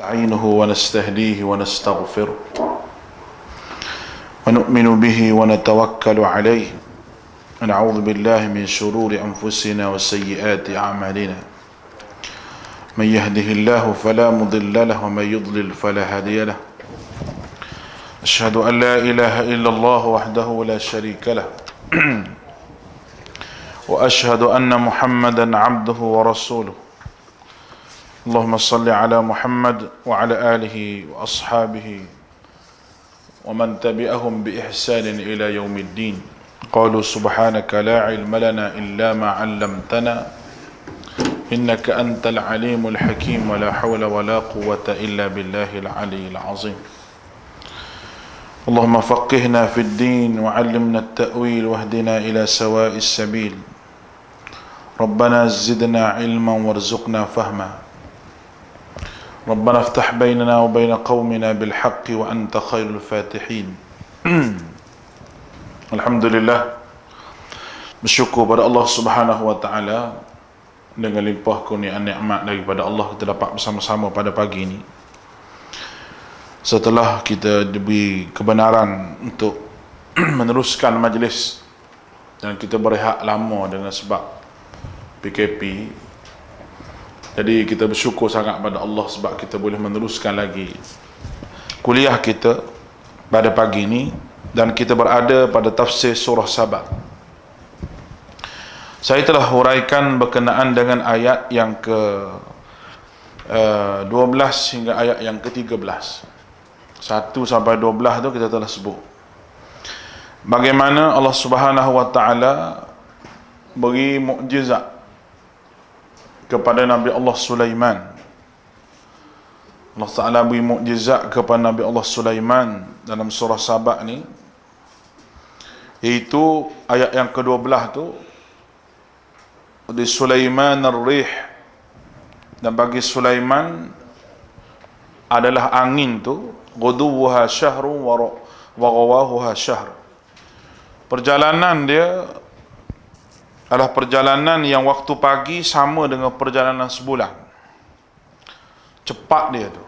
نستعينه ونستهديه ونستغفره ونؤمن به ونتوكل عليه ونعوذ بالله من شرور أنفسنا وسيئات أعمالنا من يهده الله فلا مضل له ومن يضلل فلا هادي له أشهد أن لا إله إلا الله وحده لا شريك له وأشهد أن محمدا عبده ورسوله اللهم صل على محمد وعلى آله وأصحابه ومن تبعهم بإحسان إلى يوم الدين قالوا سبحانك لا علم لنا إلا ما علمتنا إنك أنت العليم الحكيم ولا حول ولا قوة إلا بالله العلي العظيم اللهم فقهنا في الدين وعلمنا التأويل واهدنا إلى سواء السبيل ربنا زدنا علما وارزقنا فهما ربنا افتح بيننا وبين قومنا بالحق وأنت خير الفاتحين. Alhamdulillah, bersyukur pada Allah Subhanahu wa taala dengan limpah kurniaan nikmat daripada Allah kita dapat bersama-sama pada pagi ini. Setelah kita diberi kebenaran untuk meneruskan majlis dan kita berehat lama dengan sebab PKP, jadi kita bersyukur sangat pada Allah sebab kita boleh meneruskan lagi kuliah kita pada pagi ini dan kita berada pada tafsir surah Saba. Saya telah huraikan berkenaan dengan ayat yang ke 12 hingga ayat yang ke 13. 1 sampai 12 tu kita telah sebut bagaimana Allah Subhanahu wa taala beri mukjizat kepada Nabi Allah Sulaiman. Allah Ta'ala beri mukjizat kepada Nabi Allah Sulaiman dalam surah Saba ni, iaitu ayat yang ke-12 tu, di Sulaiman ar-rih, dan bagi Sulaiman adalah angin tu, ghuduwuha syahrun wa ghawahuha syahr. Perjalanan dia adalah perjalanan yang waktu pagi sama dengan perjalanan sebulan. Cepat dia tu.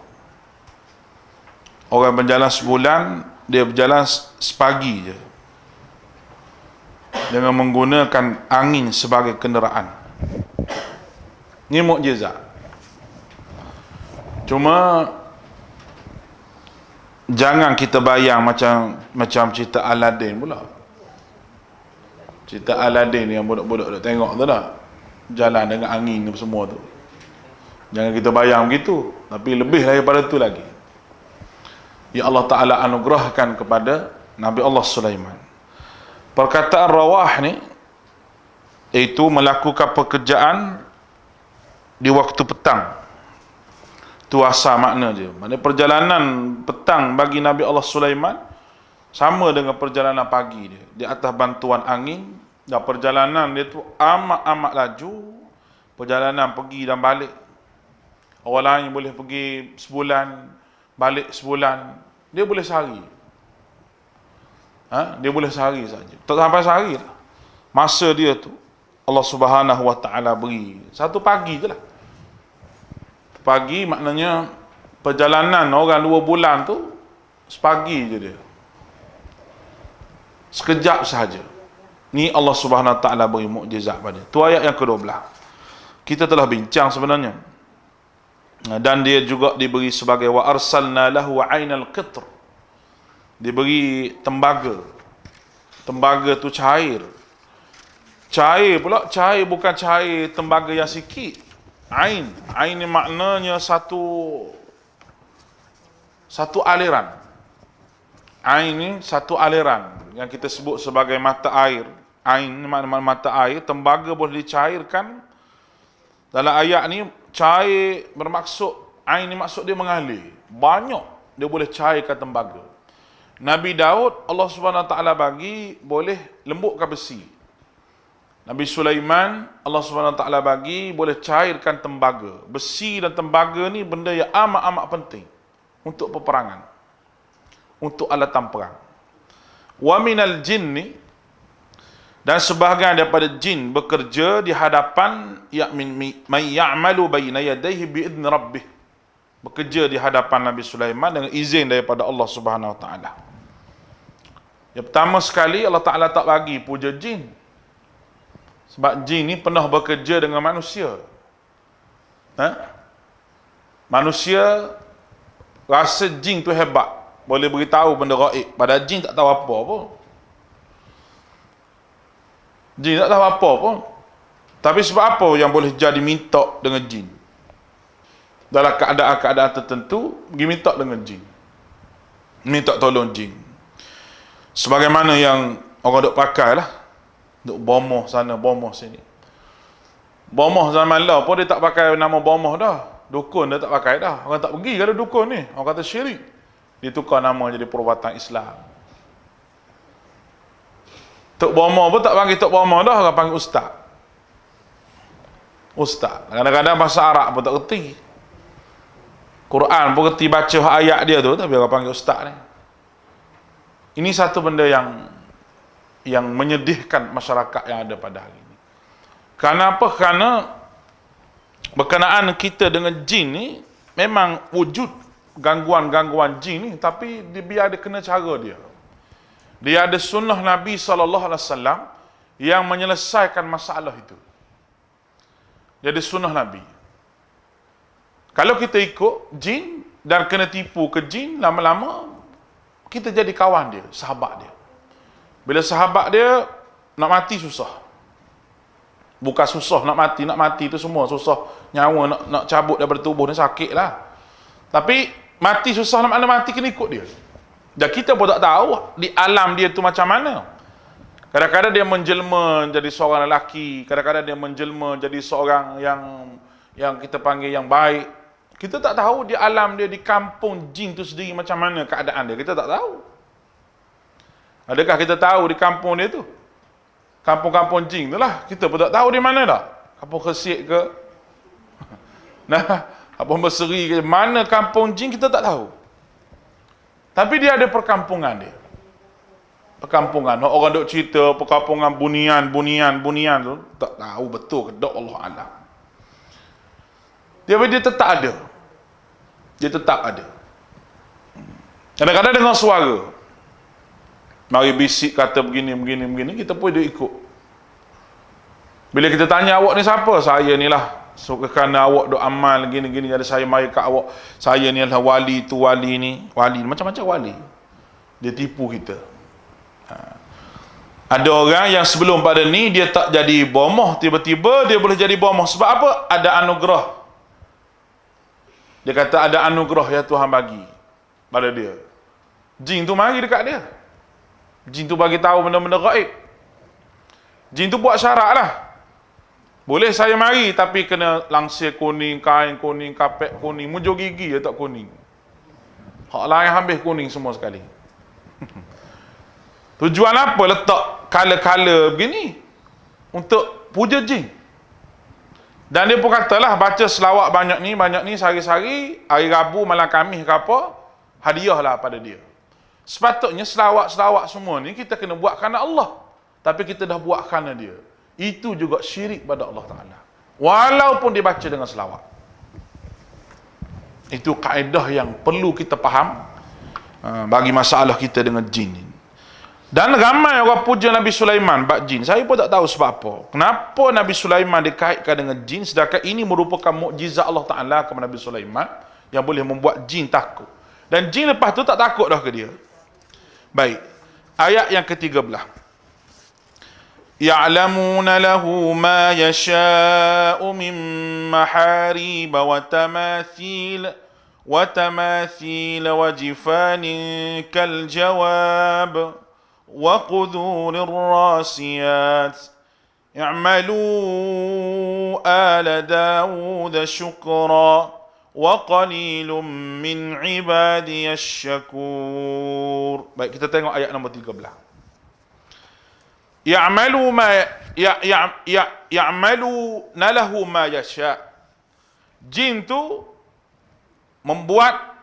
Orang berjalan sebulan, dia berjalan sepagi je, dengan menggunakan angin sebagai kenderaan. Ini mukjizat. Cuma jangan kita bayang macam cerita Aladdin pula. Cerita Aladdin yang budak-budak dah tengok tu dah, jalan dengan angin tu semua tu. Jangan kita bayang begitu, tapi lebih daripada tu lagi. Ya Allah Ta'ala anugerahkan kepada Nabi Allah Sulaiman. Perkataan rawah ni, iaitu melakukan pekerjaan di waktu petang. Tu asal makna dia. Maksudnya perjalanan petang bagi Nabi Allah Sulaiman sama dengan perjalanan pagi dia, di atas bantuan angin. Dan perjalanan dia tu amat laju. Perjalanan pergi dan balik, orang lain boleh pergi sebulan, balik sebulan, dia boleh sehari. Dia boleh sehari saja, tak sampai sehari lah. Masa dia tu Allah Subhanahu wa taala beri satu pagi je lah. Pagi maknanya perjalanan orang 2 bulan tu sepagi je dia, sekejap sahaja. Ni Allah Subhanahu wa taala beri mukjizat pada. Tu ayat yang ke-12. Kita telah bincang sebenarnya. Dan dia juga diberi sebagai wa arsalna lahu ainal qitr. Diberi tembaga. Tembaga tu cair. Cair pula, cair bukan cair tembaga yang sikit. Ain ni maknanya satu aliran. Ain ni satu aliran yang kita sebut sebagai mata air. Ain ni makna mata air. Tembaga boleh dicairkan. Dalam ayat ni, cair bermaksud, ain ni maksud dia mengalir. Banyak dia boleh cairkan tembaga. Nabi Daud, Allah Subhanahu Wa Taala bagi boleh lembutkan besi. Nabi Sulaiman, Allah Subhanahu Wa Taala bagi boleh cairkan tembaga. Besi dan tembaga ni benda yang amat penting untuk peperangan, untuk alatan perang. Wa minal jinni, dan sebahagian daripada jin bekerja di hadapan man ya'malu baina yadayhi bi'idni rabbih. bekerja di hadapan Nabi Sulaiman dengan izin daripada Allah Subhanahu Wa Taala. Yang pertama sekali, Allah Ta'ala tak bagi puja jin. Sebab jin ni pernah bekerja dengan manusia. Manusia rasa jin tu hebat, boleh beritahu benda gaib, padahal jin tak tahu apa pun. Jin tak tahu apa pun. Tapi sebab apa yang boleh jadi minta dengan jin? Dalam keadaan-keadaan tertentu, pergi minta dengan jin. Minta tolong jin. Sebagaimana yang orang duk pakai lah, duk bomoh sana, bomoh sini. Bomoh zaman lah pun dia tak pakai nama bomoh dah. Dukun dia tak pakai dah. Orang tak pergi kalau dukun ni. Orang kata syirik. Dia tukar nama jadi perubatan Islam. Tok bomoh pun tak panggil tok bomoh dah, orang panggil ustaz. Ustaz. Kadang-kadang bahasa Arab pun tak kerti. Quran pun kerti baca ayat dia tu, tapi orang panggil ustaz ni. Ini satu benda yang menyedihkan masyarakat yang ada pada hari ini. Kenapa? Kerana berkenaan kita dengan jin ni, memang wujud gangguan-gangguan jin ni, tapi dia ada kena cara dia. Dia ada sunnah Nabi SAW yang menyelesaikan masalah itu. Dia ada sunnah Nabi. Kalau kita ikut jin dan kena tipu ke jin, lama-lama kita jadi kawan dia, sahabat dia. Bila sahabat dia nak mati susah. Bukan susah nak mati tu semua susah. Nyawa nak cabut daripada tubuh ni sakit lah. Tapi mati susah, nak mana mati kena ikut dia. Dan kita pun tak tahu di alam dia tu macam mana. Kadang-kadang dia menjelma jadi seorang lelaki, kadang-kadang dia menjelma jadi seorang yang kita panggil yang baik. Kita tak tahu di alam dia, di kampung jin tu sendiri macam mana keadaan dia. Kita tak tahu. Adakah kita tahu di kampung dia tu? Kampung-kampung jin tu lah. Kita pun tak tahu di mana dah. Kampung Khesik ke? Kampung Berseri ke? Mana kampung jin kita tak tahu. Tapi dia ada perkampungan dia. Perkampungan. Orang duk cerita perkampungan bunian tu. Tak tahu betul ke tak, Allah Alam. Dia tetap ada. Dia tetap ada. Kadang-kadang dengar suara. Mari bisik kata begini, kita pun dia ikut. Bila kita tanya, awak ni siapa? Saya ni lah. So, kerana awak duk amal gini, ada saya mari kat awak. Saya ni adalah wali tu, wali ni. Wali, macam-macam wali. Dia tipu kita. Ada orang yang sebelum pada ni, dia tak jadi bomoh. Tiba-tiba dia boleh jadi bomoh. Sebab apa? Ada anugerah. Dia kata ada anugerah yang Tuhan bagi pada dia. Jin tu mari dekat dia. Jin tu bagi tahu benda-benda gaib. Jin tu buat syarat lah. Boleh saya mari, tapi kena langsir kuning, kain kuning, kapet kuning, mujur gigi dia tak kuning. Hak lain habis kuning semua sekali. Tujuan apa letak color-color begini? Untuk puja jin. Dan dia pun katalah, baca selawat banyak ni, sehari-hari, hari Rabu, malam Khamis ke apa, hadiah lah pada dia. Sepatutnya selawat-selawat semua ni kita kena buat kerana Allah. Tapi kita dah buat kerana dia. Itu juga syirik pada Allah Ta'ala. Walaupun dia baca dengan selawat. Itu kaedah yang perlu kita faham bagi masalah kita dengan jin ini. Dan ramai orang puja Nabi Sulaiman bab jin. Saya pun tak tahu sebab apa. Kenapa Nabi Sulaiman dikaitkan dengan jin, sedangkan ini merupakan mukjizat Allah Ta'ala kepada Nabi Sulaiman yang boleh membuat jin takut. Dan jin lepas tu tak takut dah ke dia. Baik. Ayat yang ke-13. Ya'lamuna lahu ma yasha'u min maharib wa tamathil wa jifanin kal jawab. وقذور الراسيات اعملوا آل داود شكرا وقليل من عبادي الشكور. Baik, kita tengok ayat nombor 13. Ya'maluna lahu ma yasha. Jin tu membuat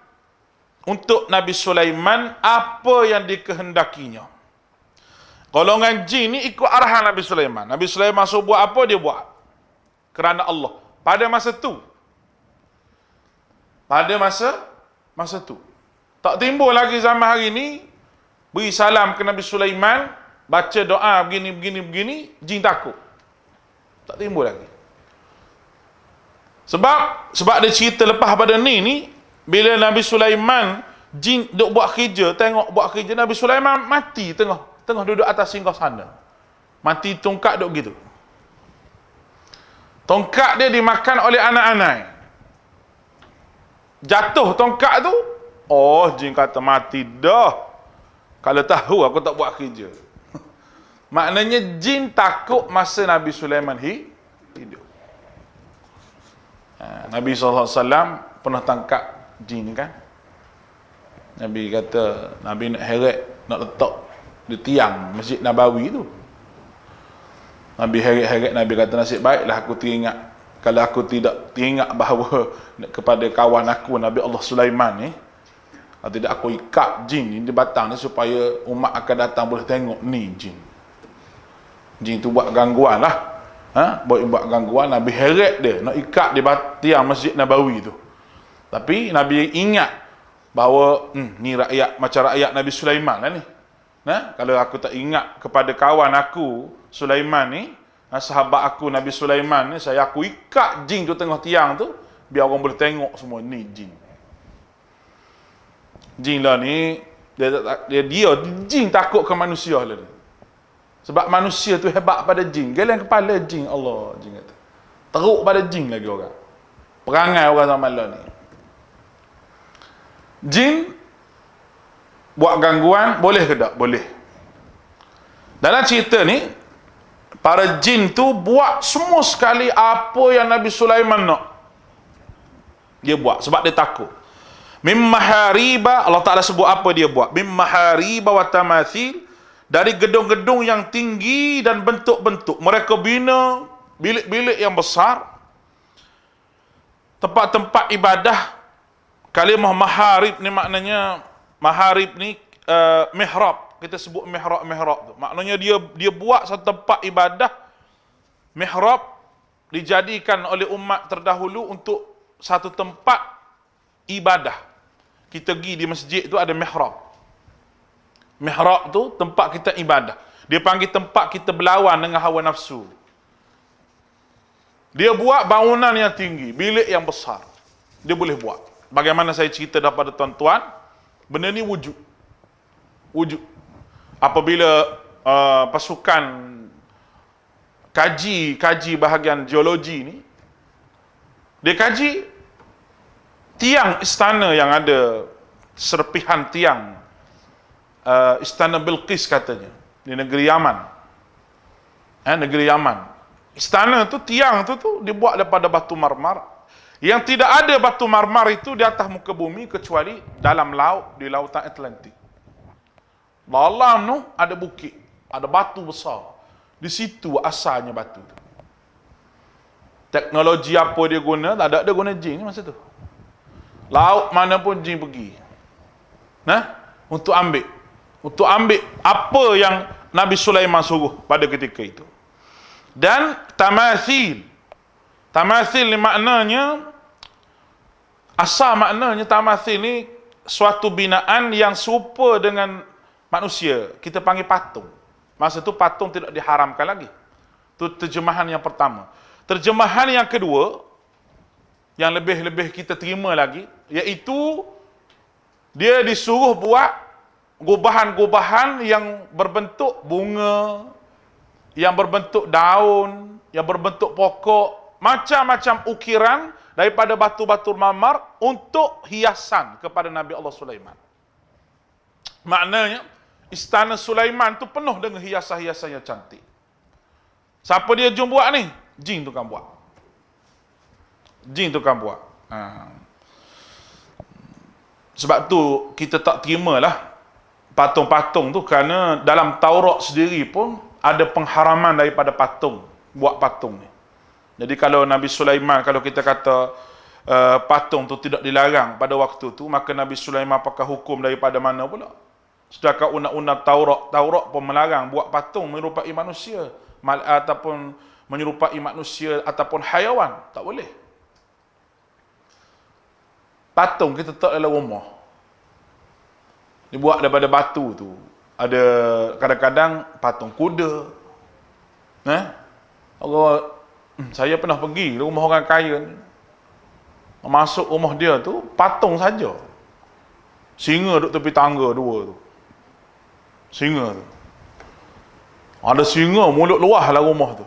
untuk Nabi Sulaiman apa yang dikehendakinya. Golongan jin ni ikut arahan Nabi Sulaiman. Nabi Sulaiman suruh buat apa, dia buat. Kerana Allah. Pada masa tu. pada masa tu. Tak timbul lagi zaman hari ni beri salam ke Nabi Sulaiman, baca doa begini, jin takut. Tak timbul lagi. Sebab dia cerita lepas pada ni bila Nabi Sulaiman jin duk buat kerja, tengok buat kerja, Nabi Sulaiman mati tengah duduk atas singgasana. Mati tongkat duk gitu. Tongkat dia dimakan oleh anak-anak. Jatuh tongkat tu, oh jin kata mati dah. Kalau tahu aku tak buat kerja. Maknanya jin takut masa Nabi Sulaiman hidup. Nabi SAW pernah tangkap jin kan. Nabi kata, Nabi nak heret, nak letak di tiang Masjid Nabawi tu. Nabi heret-heret, Nabi kata, nasib baiklah aku teringat. Kalau aku tidak teringat bahawa kepada kawan aku Nabi Allah Sulaiman ni, kalau tidak aku ikat jin ni di batang ni supaya umat akan datang boleh tengok ni jin. Jin tu buat gangguan lah. Buat gangguan, Nabi heret dia nak ikat di tiang Masjid Nabawi tu. Tapi Nabi ingat bahawa ni rakyat macam rakyat Nabi Sulaiman lah ni. Kalau aku tak ingat kepada kawan aku Sulaiman ni, sahabat aku Nabi Sulaiman ni, aku ikat jin tu tengah tiang tu biar orang boleh tengok semua ni jin. Jin lah ni dia jin takut ke manusia lah ni. Sebab manusia tu hebat pada jin. Geleng kepala jin, Allah, jin kata. Teruk pada jin lagi orang. Perangai orang zaman lah ni. Jin buat gangguan, boleh ke tak? Boleh. Dalam cerita ni, para jin tu buat semua sekali apa yang Nabi Sulaiman nak. Dia buat, sebab dia takut. Mimmahariba, Allah Ta'ala sebut apa dia buat. Mimmahariba wa tamathil, dari gedung-gedung yang tinggi dan bentuk-bentuk. Mereka bina bilik-bilik yang besar, tempat-tempat ibadah. Kalimah maharib ni maknanya, maharib ni mihrab. Kita sebut mihrab tu. Maknanya dia buat satu tempat ibadah. Mihrab dijadikan oleh umat terdahulu untuk satu tempat ibadah. Kita pergi di masjid tu ada mihrab. Mihrab tu tempat kita ibadah. Dia panggil tempat kita berlawan dengan hawa nafsu. Dia buat bangunan yang tinggi, bilik yang besar. Dia boleh buat. Bagaimana saya cerita daripada tuan-tuan, benda ni wujud. Wujud. Apabila pasukan kaji bahagian geologi ni, dia kaji tiang istana yang ada serpihan tiang Istana Bilqis katanya di negeri Yaman. Negeri Yaman. Istana tu, tiang tu dibuat daripada batu marmar. Yang tidak ada batu marmar itu di atas muka bumi kecuali dalam laut, di lautan Atlantik. Dalam tu ada bukit, ada batu besar. Di situ asalnya batu tu. Teknologi apa dia guna? Tak ada guna jin masa tu. Laut mana pun jin pergi. Untuk ambil apa yang Nabi Sulaiman suruh pada ketika itu. Dan tamathil ni maknanya, asal maknanya tamathil ni suatu binaan yang serupa dengan manusia. Kita panggil patung. Masa tu patung tidak diharamkan lagi. Itu terjemahan yang pertama. Terjemahan yang kedua, yang lebih kita terima lagi, iaitu dia disuruh buat gubahan-gubahan yang berbentuk bunga, yang berbentuk daun, yang berbentuk pokok, macam-macam ukiran daripada batu-batu marmar untuk hiasan kepada Nabi Allah Sulaiman. Maknanya, istana Sulaiman tu penuh dengan hiasan-hiasan yang cantik. Siapa dia jom buat ni? Jin tu kan buat. Jin tu kan buat. Sebab tu kita tak terimalah patung-patung tu, kerana dalam Taurat sendiri pun ada pengharaman daripada patung, buat patung ni. Jadi kalau Nabi Sulaiman, kalau kita kata patung tu tidak dilarang pada waktu tu, maka Nabi Sulaiman pakai hukum daripada mana pula? Sedangkan undang-undang Taurat pun melarang buat patung menyerupai manusia, ataupun menyerupai manusia ataupun haiwan, tak boleh. patung kita letak dalam rumah. Dibuat daripada batu tu. Ada kadang-kadang patung kuda. Saya pernah pergi ke rumah orang kaya ni. Masuk rumah dia tu, patung saja. Singa duduk tepi tangga dua tu. Singa tu. Ada singa mulut luah lah rumah tu.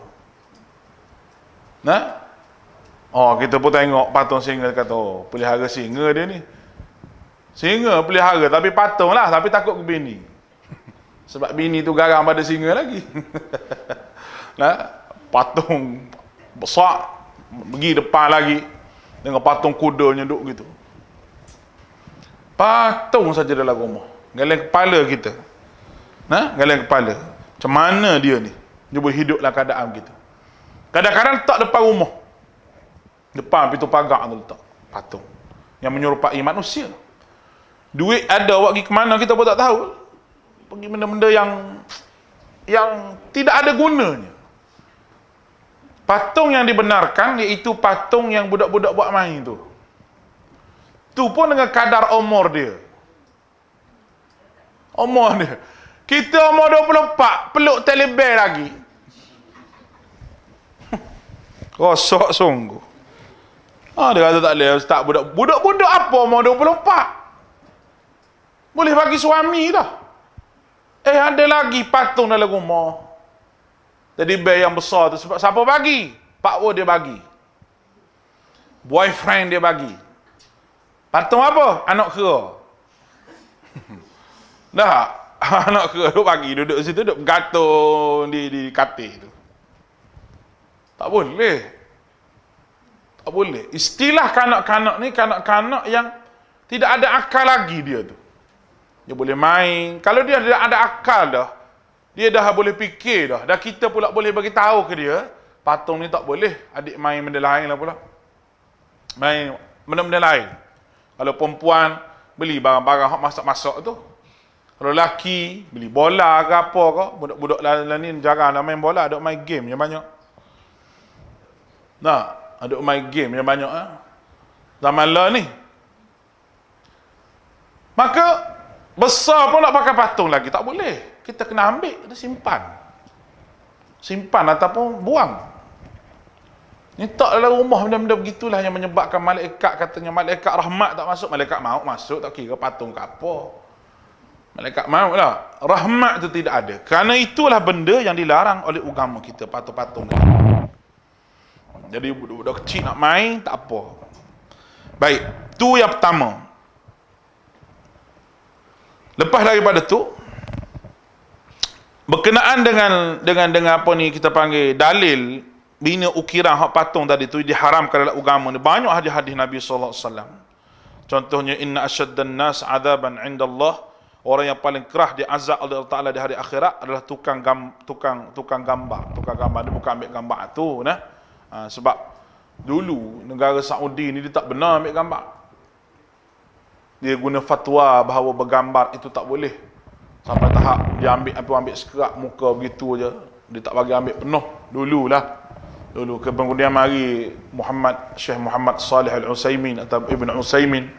Kita pun tengok patung singa, kata, pelihara singa dia ni. Singa pelihara tapi patung lah, tapi takut ke bini. Sebab bini tu garang pada singa lagi. Patung besar, pergi depan lagi dengan patung kudanya duduk gitu. Patung saja dalam rumah. Galeng kepala kita. Galeng kepala. Macam mana dia ni? Dia boleh hidup dalam keadaan gitu. Kadang-kadang letak depan rumah. Depan pintu pagar tu letak patung. Yang menyerupai manusia. Duit ada, awak pergi ke mana kita pun tak tahu. Pergi benda-benda yang tidak ada gunanya. Patung yang dibenarkan iaitu patung yang budak-budak buat main tu. Tu pun dengan kadar umur dia. Umur dia. Kita umur 24, peluk telebel lagi. Rosak sungguh. Dia kata tak boleh, Ustaz, budak-budak apa umur 24? Boleh bagi suami dah. Ada lagi patung dalam rumah. Jadi bel yang besar tu, sebab siapa bagi? Pak Wo dia bagi. Boyfriend dia bagi. Patung apa? Anak kera. Dah, anak kera duduk bagi, duduk situ, duduk bergantung di katil tu. Tak boleh. Tak boleh. Istilah kanak-kanak ni, kanak-kanak yang tidak ada akal lagi dia tu. Dia boleh main. Kalau dia ada akal dah, dia dah boleh fikir dah. Dah kita pula boleh bagi tahu ke dia, patung ni tak boleh. Adik main benda lain lah pula. Main benda-benda lain. Kalau perempuan, beli barang-barang hak masak-masak tu. Kalau lelaki, beli bola ke apa ke. Budak-budak lain ni jarang nak main bola, ada main game yang banyak. Ada main game yang banyak. Zaman lah ni. Maka, besar pun nak pakai patung lagi, tak boleh. Kita kena ambil, kita simpan. Simpan ataupun buang. Ni tak dalam rumah benda-benda begitulah yang menyebabkan malaikat, katanya malaikat rahmat tak masuk, malaikat maut masuk, tak kira patung ke apa. Malaikat maut lah. Rahmat tu tidak ada. Kerana itulah benda yang dilarang oleh agama kita, patung-patung. Jadi budak-budak kecil nak main, tak apa. Baik, tu yang pertama. Lepas daripada tu, berkenaan dengan apa ni kita panggil dalil bina ukiran hak patung tadi tu diharamkan dalam agama ni. Banyak hadis-hadis Nabi sallallahu alaihi wasallam. Contohnya inna asyaddan nas adaban indallah, orang yang paling kerah diazab oleh Allah Taala di hari akhirat adalah tukang gambar. Tukang gambar dia bukan ambil gambar tu sebab dulu negara Saudi ni dia tak benar ambil gambar. Dia guna fatwa bahawa bergambar itu tak boleh. Sampai tahap dia ambil sekerat muka begitu je. Dia tak bagi ambil penuh. Dulu kemudian mari Syekh Muhammad Salih Al-Utsaimin atau Ibn Utsaimin.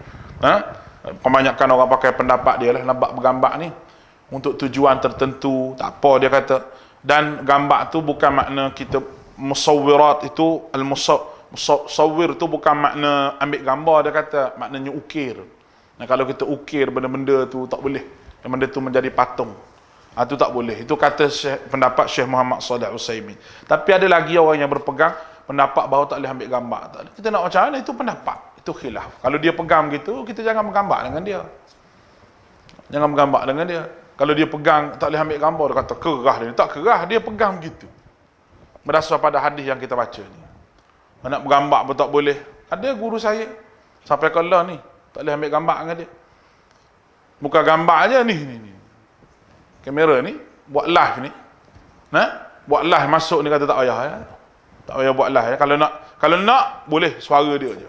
Kebanyakan orang pakai pendapat dia lah, nampak bergambar ni untuk tujuan tertentu, tak apa dia kata. Dan gambar tu bukan makna kita musawwirat itu, musawwir tu bukan makna ambil gambar, dia kata maknanya ukir. Kalau kita ukir benda-benda tu tak boleh. Benda tu menjadi patung. Itu tak boleh. Itu kata pendapat Syekh Muhammad Salih Al-Utsaimin. Tapi ada lagi orang yang berpegang pendapat bahawa tak boleh ambil gambar. Tak boleh. Kita nak macam mana? Itu pendapat. Itu khilaf. Kalau dia pegang gitu, kita jangan bergambar dengan dia. Jangan bergambar dengan dia. Kalau dia pegang tak boleh ambil gambar, dia kata kerah dia. Tak kerah, dia pegang gitu. Berdasar pada hadis yang kita baca ni. Nak bergambar pun tak boleh. Ada guru saya sampai ke Allah ni, tak boleh ambil gambar dengan dia. Bukan gambar aja ni. Kamera ni buat live ni. Buat live masuk ni kata tak payah ya. Tak payah buat live ya. Kalau nak boleh suara dia je.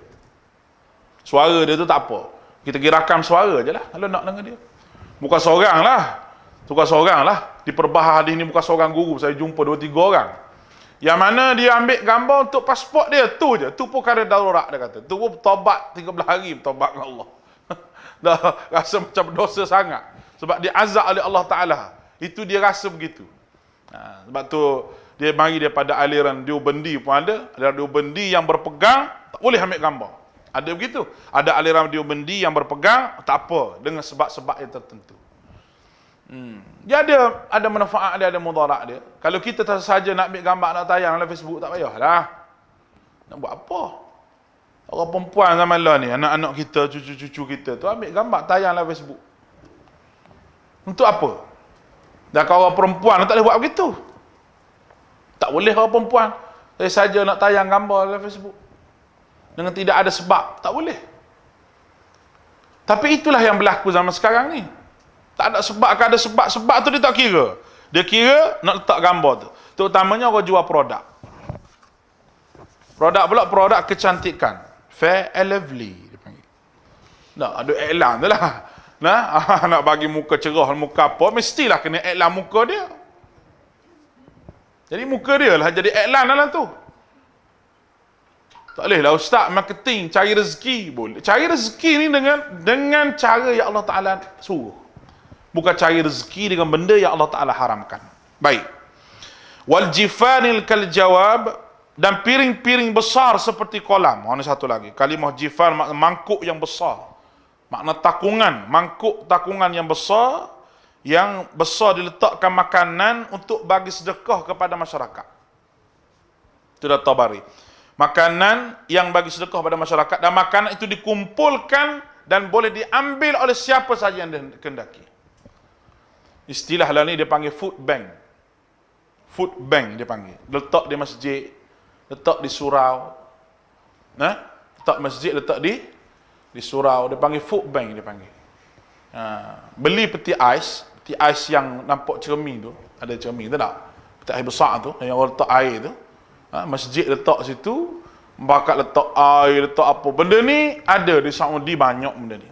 Suara dia tu tak apa. Kita kira rakam suara je lah kalau nak dengan dia. Bukan seorang lah. Di perbahas hadis ni bukan seorang guru, saya jumpa 2-3 orang Yang mana dia ambil gambar untuk pasport dia, tu je. Tu pun kerana darurat dia kata. Tu pun tobat 13 hari bertobat dengan Allah. Dah rasa macam berdosa sangat. Sebab dia azab oleh Allah Ta'ala. Itu dia rasa begitu. Sebab tu dia mari daripada aliran Deobendi pun ada. Aliran Deobendi yang berpegang tak boleh ambil gambar. Ada begitu. Ada aliran Deobendi yang berpegang tak apa dengan sebab-sebab yang tertentu. Dia ada manfaat dia, ada mudarat dia. Kalau kita saja nak ambil gambar nak tayang dalam Facebook tak payahlah. Nak buat apa? Orang perempuan zaman lah ni, anak-anak kita, cucu-cucu kita tu ambil gambar tayang dalam Facebook. Untuk apa? Dan kalau orang perempuan tak boleh buat begitu. Tak boleh orang perempuan saya saja nak tayang gambar dalam Facebook dengan tidak ada sebab, tak boleh. Tapi itulah yang berlaku zaman sekarang ni. Tak ada sebab, ada sebab tu dia tak kira. Dia kira nak letak gambar tu. Terutamanya orang jual produk. Produk pula produk kecantikan. Fair and lovely dia panggil. Nak ada iklan tu lah. Nak bagi muka cerah, muka apa, mestilah kena iklan muka dia. Jadi muka dia lah jadi iklan dalam tu. Tak boleh lah ustaz marketing cari rezeki boleh. Cari rezeki ni dengan cara yang Allah Taala suruh. Bukan cari rezeki dengan benda yang Allah Ta'ala haramkan. Baik. Wal jifanil kal jawab, dan piring-piring besar seperti kolam. Ini satu lagi. Kalimah jifan makna mangkuk yang besar. Makna takungan. Mangkuk takungan yang besar diletakkan makanan untuk bagi sedekah kepada masyarakat. Itu dah Tabari. Makanan yang bagi sedekah kepada masyarakat, dan makanan itu dikumpulkan dan boleh diambil oleh siapa saja yang dikehendaki. Istilah lah ni dia panggil food bank. Food bank dia panggil. Letak di masjid, letak di surau. Letak masjid, letak di surau. Dia panggil food bank dia panggil. Beli peti ais yang nampak cermin tu. Ada cermin tu tak? Peti ais besar tu, yang orang letak air tu. Masjid letak situ, bakat letak air, letak apa. Benda ni ada di Saudi banyak benda ni.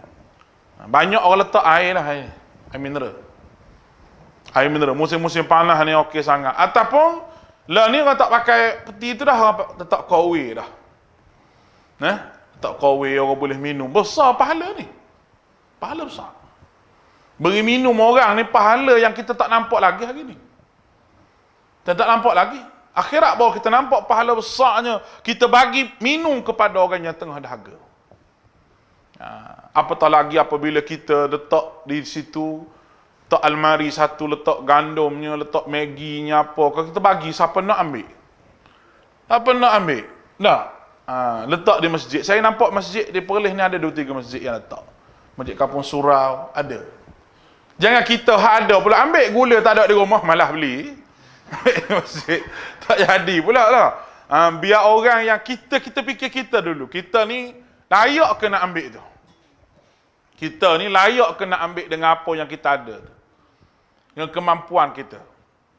Banyak orang letak air lah, air mineral. Air mineral, musim-musim panas ni okey sangat. Ataupun lah ni orang tak pakai peti tu dah, orang letak kowe dah. Letak kowe orang boleh minum. Besar pahala ni. Pahala besar. Beri minum orang ni pahala yang kita tak nampak lagi hari ni. Kita tak nampak lagi. Akhirat baru kita nampak pahala besarnya kita bagi minum kepada orang yang tengah dahaga. Apatah lagi apabila kita letak di situ, letak almari satu, letak gandumnya, letak Maggi-nya apa. Kalau kita bagi, siapa nak ambil? Siapa nak ambil? Tak. Letak di masjid. Saya nampak masjid di Perlis ni ada 2-3 masjid yang letak. Masjid Kampung Surau, ada. Jangan kita ada pula ambil gula tak ada di rumah, malah beli. Masjid. Tak jadi pula lah. Biar orang yang kita fikir kita dulu. Kita ni layak kena ambil tu. Kita ni layak kena ambil dengan apa yang kita ada tu. Dengan kemampuan kita.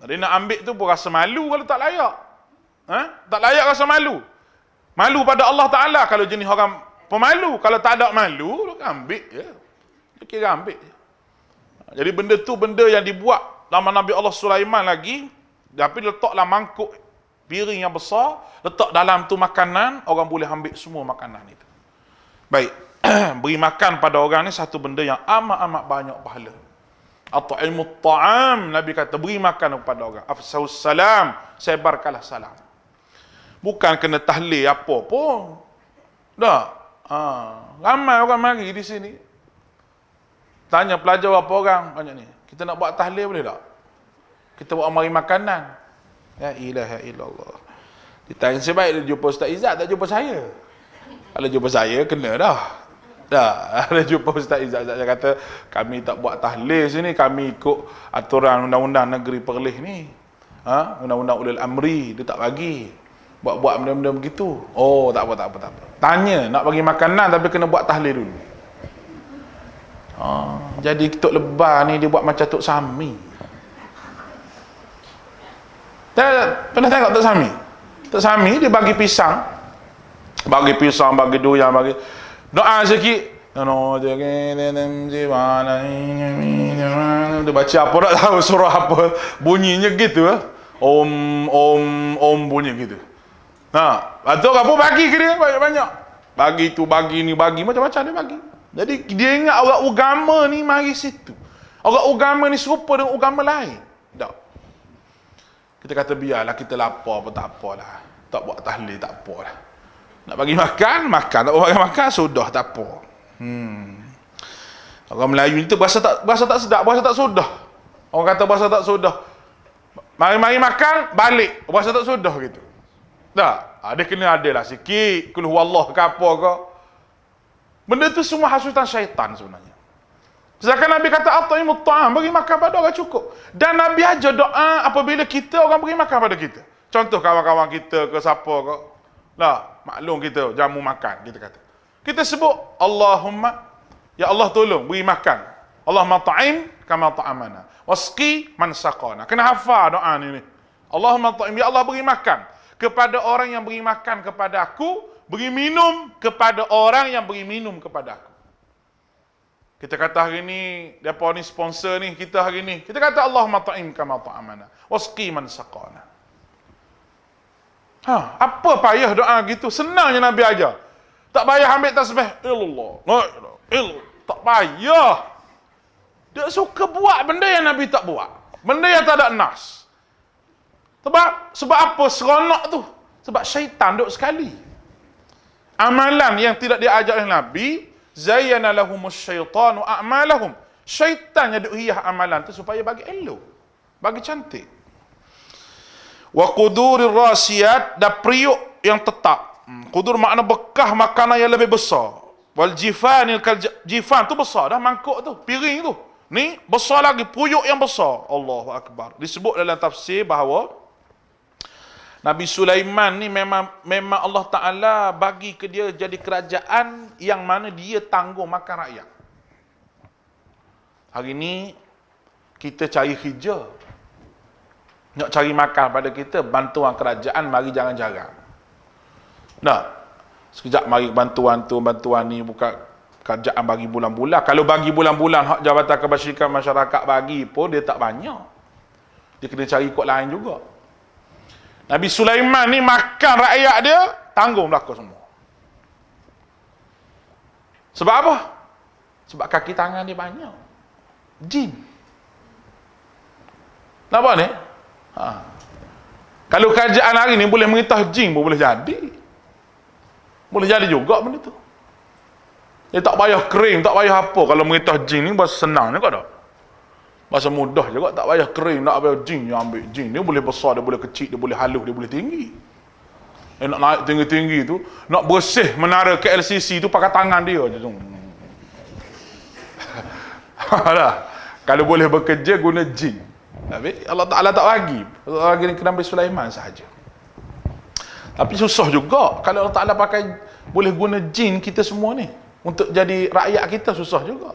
Jadi nak ambil tu pun rasa malu kalau tak layak. Tak layak rasa malu. Malu pada Allah Ta'ala kalau jenis orang pemalu. Kalau tak ada malu, ambil je. Dia kira ambil je. Jadi benda tu benda yang dibuat zaman Nabi Allah Sulaiman lagi. Tapi letaklah mangkuk piring yang besar. Letak dalam tu makanan. Orang boleh ambil semua makanan itu. Baik. Beri makan pada orang ni satu benda yang amat-amat banyak pahala. At'imut ta'am, Nabi kata beri makan kepada orang. Afsaus salam, sebarkanlah salam. Bukan kena tahlil apa pun. Dah. Ramai orang mari di sini. Tanya pelajar berapa orang banyak ni. Kita nak buat tahlil boleh tak? Kita buat mari makanan. Ya ilaha illallah. Ditanya sebaik dia jumpa Ustaz Izzat tak jumpa saya. Kalau jumpa saya kena dah. Dah, ada jumpa Ustaz Izzat, dia kata kami tak buat tahlil sini, kami ikut aturan undang-undang negeri Perlis ni. Undang-undang ulil amri, dia tak bagi. Buat-buat benda-benda begitu. Oh, tak apa. Tanya, nak bagi makanan tapi kena buat tahlil dulu. Jadi Tok Lebar ni dia buat macam Tok Sami. Pernah tengok Tok Sami? Tok Sami dia bagi pisang, bagi doyan, bagi doa sikit. Dia baca apa tak tahu surah apa, bunyinya gitu. Om bunyi gitu. Atau apa bagi ke dia banyak-banyak. Bagi tu, bagi ni, bagi macam-macam dia bagi. Jadi dia ingat orang agama ni mari situ. Orang agama ni serupa dengan agama lain. Tak. Kita kata biarlah kita lapar apa tak apalah. Tak buat tahlil tak apalah. Nak bagi makan, makan. Tak bagi makan, sudah tak apa. Orang Melayu ni tu bahasa tak sedap, bahasa tak sudah. Orang kata bahasa tak sudah. Mari-mari makan, balik. Bahasa tak sudah gitu. Tak. Dia kena adalah sikit. Kul huwallah ke apa ke. Benda tu semua hasutan syaitan sebenarnya. Sedangkan Nabi kata at'imut ta'am, bagi makan pada orang cukup. Dan Nabi aja doa apabila kita orang beri makan pada kita. Contoh kawan-kawan kita ke siapa ke. Lah, maklum kita jamu makan kita kata. Kita sebut Allahumma, ya Allah tolong beri makan. Allahumma ta'im kama ta'amana. Wasqi man saqana. Kena hafal doa ni. Allahumma ta'im, ya Allah beri makan kepada orang yang beri makan kepada aku, beri minum kepada orang yang beri minum kepada aku. Kita kata hari ni, depa ni sponsor ni kita hari ni. Kita kata Allahumma ta'im kama ta'amana. Wasqi man saqana. Apa payah doa gitu? Senangnya Nabi ajar. Tak payah ambil tasbih. Illallah. Tak payah. Dia suka buat benda yang Nabi tak buat. Benda yang tak ada nas. Sebab apa seronok tu? Sebab syaitan duk sekali. Amalan yang tidak diajar oleh Nabi, zayyana lahumus syaitanu a'malahum. Syaitan yang duk hias amalan tu supaya bagi elok, bagi cantik. Wa qudurir rasiyat, dan periuk yang tetap. Qudur makna bekah makanan yang lebih besar. Wal jifanil jifan tu besar dah, mangkuk tu, piring tu. Ni besar lagi, periuk yang besar. Allahu akbar. Disebut dalam tafsir bahawa Nabi Sulaiman ni memang Allah Ta'ala bagi ke dia jadi kerajaan yang mana dia tanggung makan rakyat. Hari ni kita cari kerja, nak cari makan pada kita, bantuan kerajaan mari jangan jarang. Sekejap mari bantuan tu, bantuan ni, bukan kerajaan bagi bulan-bulan. Kalau bagi bulan-bulan hak Jabatan Kebajikan Masyarakat bagi pun dia tak banyak. Dia kena cari ikut lain juga. Nabi Sulaiman ni makan rakyat dia, tanggung belaka semua. Sebab apa? Sebab kaki tangan dia banyak. Jin. Nampak ni? Kalau kerajaan hari ni boleh mengitah jin pun boleh jadi. Boleh jadi juga benda tu. Dia tak payah kering, tak payah apa. Kalau mengitah jin ni bahasa senang juga tak? Bahasa mudah juga, tak payah kering, tak payah jin yang ambil. Jin dia boleh besar, dia boleh kecil, dia boleh halus, dia boleh tinggi. Nak naik tinggi-tinggi tu, nak bersih menara KLCC tu pakai tangan dia je. Kalau boleh bekerja guna jin. Tapi Allah Ta'ala tak bagi. Allah bagi ke Nabi Sulaiman sahaja. Tapi susah juga kalau Allah Ta'ala boleh guna jin kita semua ni untuk jadi rakyat kita, susah juga.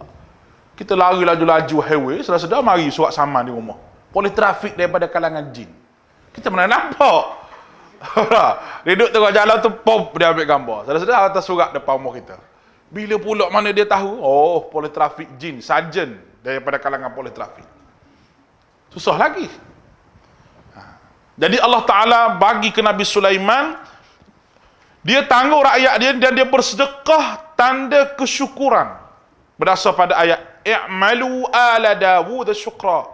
Kita lari laju-laju highway, sedar-sedar mari surat saman di rumah. Polis trafik daripada kalangan jin. Kita mana nampak. Duduk tengok jalan tu, pop, dia ambil gambar. Sedar-sedar atas surat depan rumah kita. Bila pula mana dia tahu? Oh, polis trafik jin, sarjan daripada kalangan polis trafik. Susah lagi. Jadi Allah Ta'ala bagi ke Nabi Sulaiman, dia tanggung rakyat dia dan dia bersedekah tanda kesyukuran. Berdasar pada ayat i'malu ala Dawud syukra.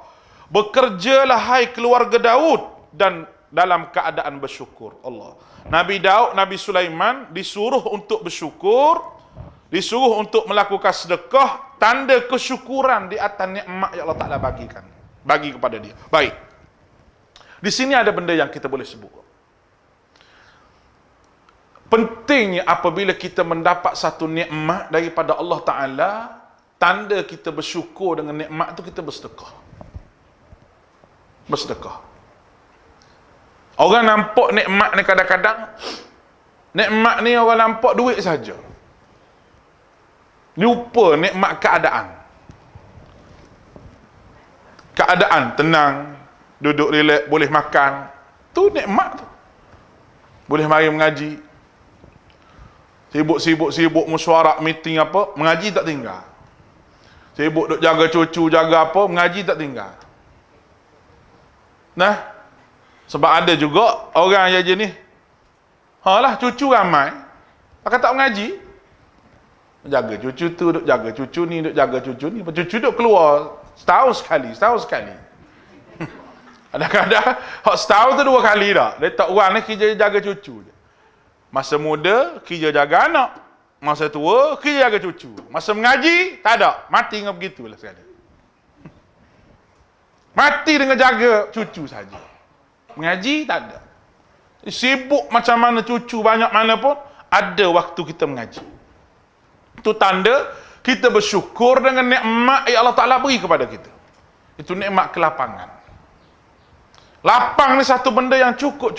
Bekerjalah hai keluarga Daud dan dalam keadaan bersyukur. Allah. Nabi Daud, Nabi Sulaiman disuruh untuk bersyukur, disuruh untuk melakukan sedekah, tanda kesyukuran di atas nikmat yang Allah Ta'ala bagi kepada dia. Baik. Di sini ada benda yang kita boleh sebut. Pentingnya apabila kita mendapat satu nikmat daripada Allah Ta'ala, tanda kita bersyukur dengan nikmat tu kita bersedekah. Bersedekah. Orang nampak nikmat ni kadang-kadang, nikmat ni orang nampak duit saja. Lupa nikmat keadaan. Keadaan tenang, duduk relax, boleh makan. Tu nikmat tu. Boleh mari mengaji. Sibuk mesyuarat, meeting apa, mengaji tak tinggal. Sibuk duk jaga cucu, jaga apa, mengaji tak tinggal. Nah, Sebab ada juga orang yang jenis, lah cucu ramai, pakai tak mengaji, jaga cucu tu, duk jaga cucu ni, duk jaga cucu ni, cucu duk keluar setahun sekali. Kadang-kadang setahun tu 2 kali dah. Dia tak orang ni kerja jaga cucu. Masa muda kerja jaga anak, masa tua kerja jaga cucu. Masa mengaji tak ada, mati dengan begitulah sekali. Mati dengan jaga cucu saja. Mengaji tak ada. Sibuk macam mana cucu banyak mana pun, ada waktu kita mengaji. Itu tanda kita bersyukur dengan nikmat yang Allah Ta'ala beri kepada kita. Itu nikmat kelapangan. Lapang ni satu benda yang cukup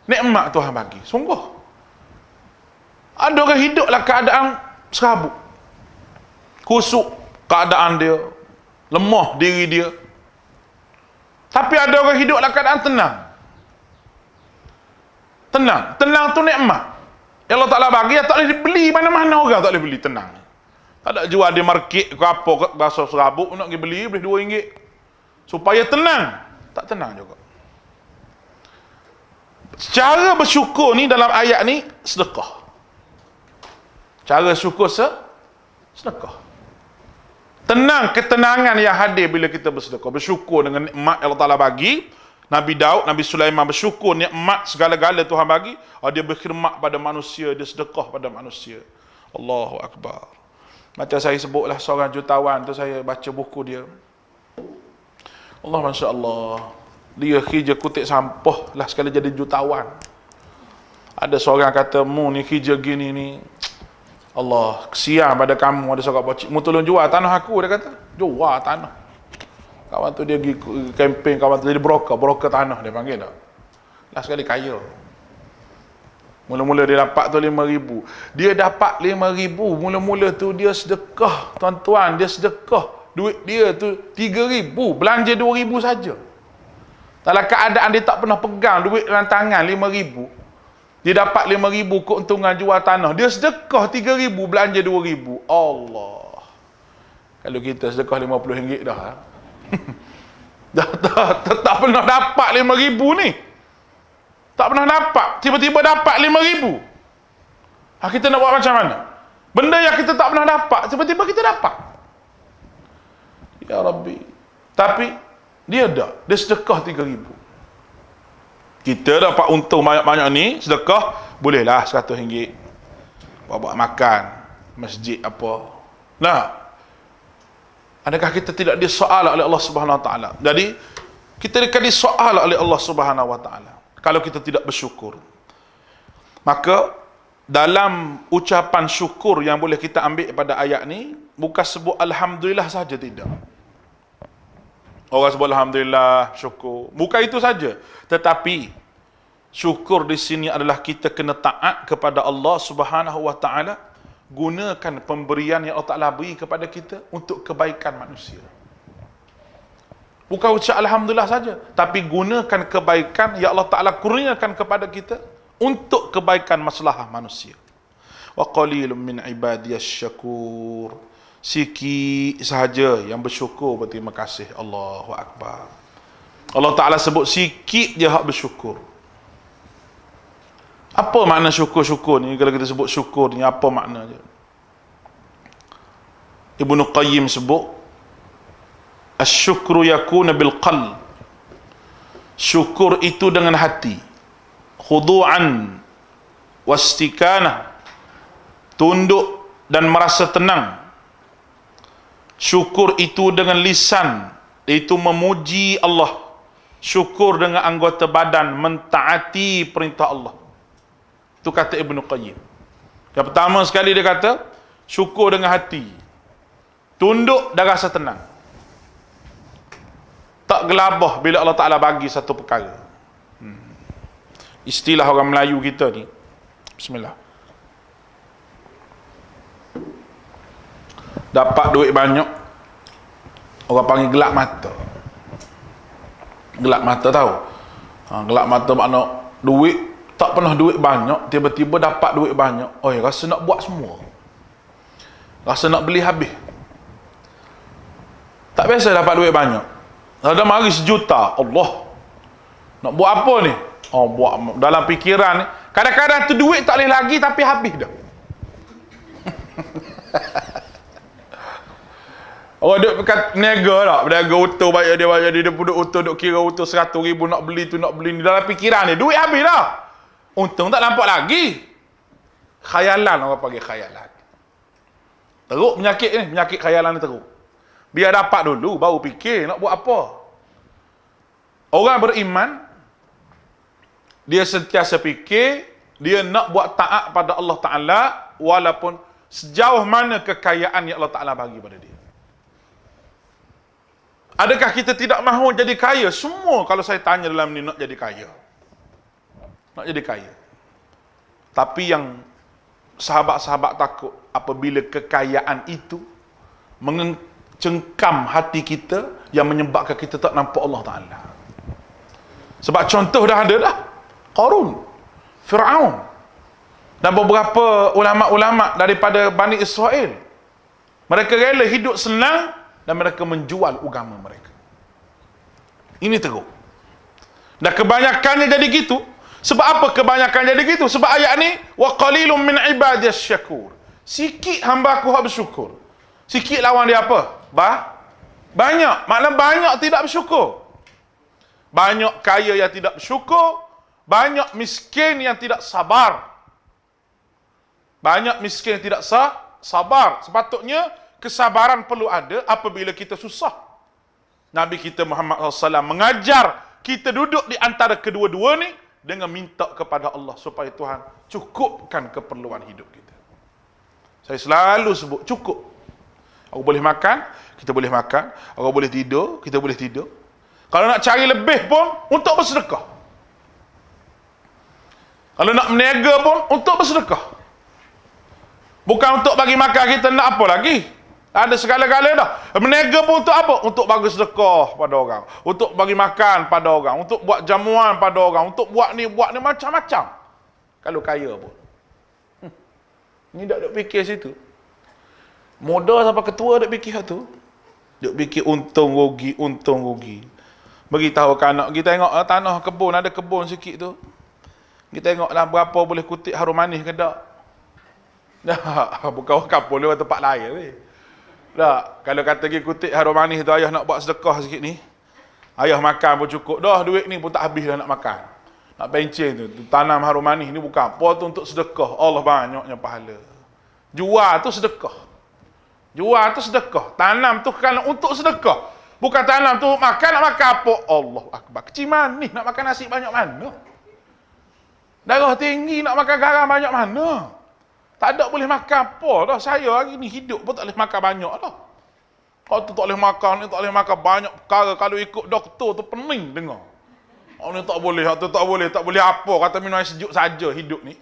nikmat Tuhan bagi. Sungguh. Ada orang hiduplah keadaan serabut, kusuk keadaan dia, lemah diri dia. Tapi ada orang hiduplah keadaan tenang. Tenang tu nikmat Allah Ta'ala bagi, tak boleh dibeli. Mana-mana orang tak boleh beli tenang. Tak ada jual di market ke apa ke bahasa serabut, nak pergi beli boleh RM2 supaya tenang. Tak tenang juga. Cara bersyukur ni dalam ayat ni sedekah. Cara syukur sedekah. Tenang, ketenangan yang hadir bila kita bersedekah, bersyukur dengan nikmat Allah Ta'ala bagi. Nabi Daud, Nabi Sulaiman bersyukur nikmat segala-gala Tuhan bagi. Dia berkhidmat pada manusia, dia sedekah pada manusia. Allahu Akbar. Macam saya sebutlah seorang jutawan tu, saya baca buku dia. Allah, Masya Allah, dia kerja kutip sampah lah sekali jadi jutawan. Ada seorang kata, mu ni kerja gini ni, Allah, kesian pada kamu. Ada seorang bocik, mu tolong jual tanah aku, dia kata. Jual tanah. Kawan tu dia pergi campaign, kawan tu jadi broker tanah dia panggil tak. Lah sekali kaya. Mula-mula dia dapat tu 5,000. Dia dapat 5,000, mula-mula tu dia sedekah, tuan-tuan, dia sedekah. Duit dia tu 3,000, belanja 2,000 saja. Dalam keadaan dia tak pernah pegang duit dalam tangan 5,000. Dia dapat 5,000 keuntungan jual tanah. Dia sedekah 3,000, belanja 2,000. Allah. Kalau kita sedekah RM50 dah. tak pernah dapat 5,000 ni. Tak pernah dapat. Tiba-tiba dapat 5,000. Kita nak buat macam mana? Benda yang kita tak pernah dapat, tiba-tiba kita dapat. Ya Rabbi. Tapi dia sedekah 3,000. Kita dapat untung banyak-banyak ni, sedekah bolehlah RM100 buat makan masjid apa. Nah, adakah kita tidak disoal oleh Allah Subhanahu Wa Taala? Jadi kita akan disoal oleh Allah Subhanahu Wa Taala kalau kita tidak bersyukur. Maka dalam ucapan syukur yang boleh kita ambil pada ayat ni, bukan sebut alhamdulillah saja, tidak. Orang sebut alhamdulillah, syukur. Bukan itu saja. Tetapi syukur di sini adalah kita kena taat kepada Allah Subhanahu Wa Taala, gunakan pemberian yang Allah Taala beri kepada kita untuk kebaikan manusia. Bukan ucap alhamdulillah saja, tapi gunakan kebaikan yang Allah Taala kurniakan kepada kita untuk kebaikan maslahah manusia. Wa qalilun min ibadiyasy syakur. Sikit sahaja yang bersyukur berterima kasih. Allahu Akbar. Allah Ta'ala sebut sikit je hak bersyukur. Apa makna syukur-syukur ni? Kalau kita sebut syukur ni, apa makna je? Ibnu Qayyim sebut, asyukru yakuna bil qalb. Syukur itu dengan hati. Khudu'an wastikanah. Tunduk dan merasa tenang. Syukur itu dengan lisan, iaitu memuji Allah. Syukur dengan anggota badan, mentaati perintah Allah. Itu kata Ibnu Qayyim. Yang pertama sekali dia kata, syukur dengan hati, tunduk dan rasa tenang, tak gelabah bila Allah Ta'ala bagi satu perkara. Istilah orang Melayu kita ni, bismillah, dapat duit banyak, orang panggil gelap mata. Gelap mata tahu? Gelap mata makna duit, tak pernah duit banyak, tiba-tiba dapat duit banyak. Oh, rasa nak buat semua. Rasa nak beli habis. Tak biasa dapat duit banyak. Ada mari 1 juta, Allah. Nak buat apa ni? Oh, buat dalam fikiran ni. Kadang-kadang tu duit tak boleh lagi tapi habis dah. Orang duk berniaga tak? Berniaga utuh bayar dia duduk utuh, duk kira utuh 100,000 nak beli tu, nak beli ni. Dalam fikiran ni, duit habis dah. Untung tak nampak lagi. Khayalan, orang panggil khayalan. Teruk penyakit ni, penyakit khayalan ni teruk. Biar dapat dulu, baru fikir nak buat apa. Orang beriman, dia sentiasa fikir, dia nak buat taat pada Allah Ta'ala, walaupun sejauh mana kekayaan yang Allah Ta'ala bagi pada dia. Adakah kita tidak mahu jadi kaya? Semua kalau saya tanya dalam ni nak jadi kaya. Nak jadi kaya. Tapi yang sahabat-sahabat takut apabila kekayaan itu mencengkam hati kita yang menyebabkan kita tak nampak Allah Ta'ala. Sebab contoh dah ada dah. Qarun, Fir'aun dan beberapa ulama-ulama daripada Bani Israel. Mereka rela hidup senang dan mereka menjual agama mereka. Ini teruk. Dan kebanyakannya jadi gitu. Sebab apa kebanyakan jadi gitu? Sebab ayat ni, wa qalilum min ibadiyas syakur. Sikit hamba aku hak bersyukur. Sikit lawan dia apa? Banyak. Maknanya banyak tidak bersyukur. Banyak kaya yang tidak bersyukur. Banyak miskin yang tidak sabar. Banyak miskin yang tidak sabar. Sepatutnya kesabaran perlu ada apabila kita susah. Nabi kita Muhammad SAW mengajar kita duduk di antara kedua-dua ni dengan minta kepada Allah supaya Tuhan cukupkan keperluan hidup kita. Saya selalu sebut cukup. Aku boleh makan, kita boleh makan. Aku boleh tidur, kita boleh tidur. Kalau nak cari lebih pun untuk bersedekah. Kalau nak berniaga pun untuk bersedekah. Bukan untuk bagi makan kita, nak apa lagi? Ada segala-galanya dah. Berniaga pun untuk apa? Untuk bagi sedekah pada orang. Untuk bagi makan pada orang. Untuk buat jamuan pada orang. Untuk buat ni macam-macam. Kalau kaya pun. Ni tak duk fikir situ. Muda sampai ketua duk fikir tu. Duk fikir untung rugi. Beritahu ke anak, kita tengok tanah kebun, ada kebun sikit tu. Kita tengoklah berapa boleh kutip harum manis ke tak. Bukan orang kampung, dia tempat lain ni. Tak, kalau kata pergi kutip harum manis tu, ayah nak buat sedekah sikit ni. Ayah makan pun cukup. Dah duit ni pun tak habis dah nak makan. Nak pencen tu, tanam harum manis ni bukan apa tu, untuk sedekah. Allah banyaknya pahala. Jual tu sedekah. Tanam tu kan untuk sedekah. Bukan tanam tu makan, nak makan apa? Allah Akbar. Kecil manis nak makan nasi banyak mana? Darah tinggi nak makan garam banyak mana? Tak ada boleh makan apa dah. Saya hari ni hidup pun tak boleh makan banyak dah. Kalau tu tak boleh makan, ni tak boleh makan banyak perkara. Kalau ikut doktor tu pening dengar. Oh ni tak boleh, tu tak boleh apa. Kata minum air sejuk saja hidup ni.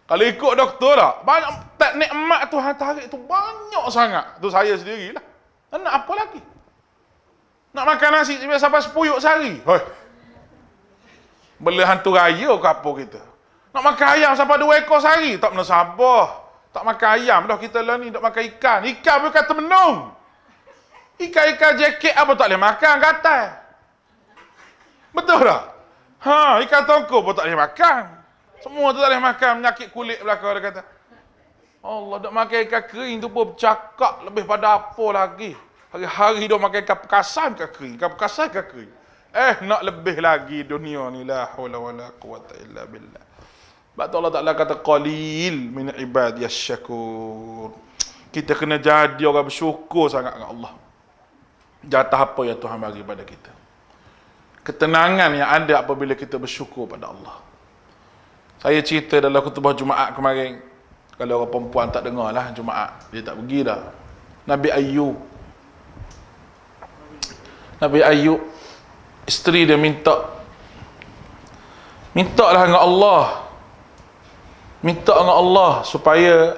Kalau ikut doktor dah, banyak tak nikmat Tuhan tarik tu banyak sangat. Tu saya sendirilah. Nak apa lagi? Nak makan nasi sampai 10 sehari. Hoi. Beli hantu raya ke apa kita? Nak makan ayam sampai 2 ekor sehari. Tak pernah sabar. Tak makan ayam dah kita lah ni. Tak makan ikan. Ikan pun kata menung. Ikan jaket apa tak boleh makan, gatal. Betul tak? Ikan tongkol pun tak boleh makan. Semua tu tak boleh makan. Menyakit kulit belakang dia kata. Allah, nak makan ikan kering tu pun bercakap lebih pada apa lagi. Hari-hari dia makan ikan perkasan, ikan kering. Ikan perkasan, ikan kering. Nak lebih lagi dunia ni, la haula wala quwata illa billah. Sebab tu Allah Ta'ala kata qalil min ibadiyas syakur. Kita kena jadi orang bersyukur sangat dengan Allah. Jatah apa yang Tuhan bagi pada kita. Ketenangan yang ada apabila kita bersyukur pada Allah. Saya cerita dalam khutbah Jumaat kemarin. Kalau orang perempuan tak dengar lah Jumaat, dia tak pergi dah. Nabi Ayub, isteri dia minta lah dengan Allah. Minta dengan Allah supaya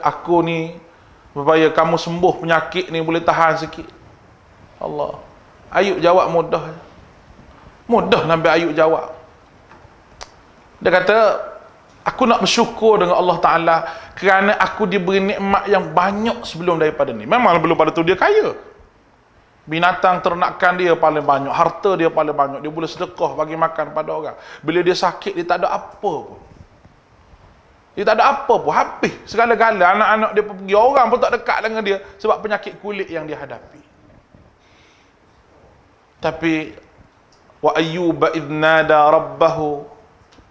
supaya kamu sembuh penyakit ni, boleh tahan sikit. Allah. Ayub jawab mudah. Mudah Nabi Ayub jawab. Dia kata, aku nak bersyukur dengan Allah Ta'ala kerana aku diberi nikmat yang banyak sebelum daripada ni. Memang belum pada tu dia kaya. Binatang ternakan dia paling banyak, harta dia paling banyak, dia boleh sedekah bagi makan pada orang. Bila dia sakit, dia tak ada apa pun. Dia tak ada apa pun, habis segala-gala. Anak-anak dia pergi, orang pun tak dekat dengan dia sebab penyakit kulit yang dia hadapi. Tapi wa ayyuba idh nada rabbahu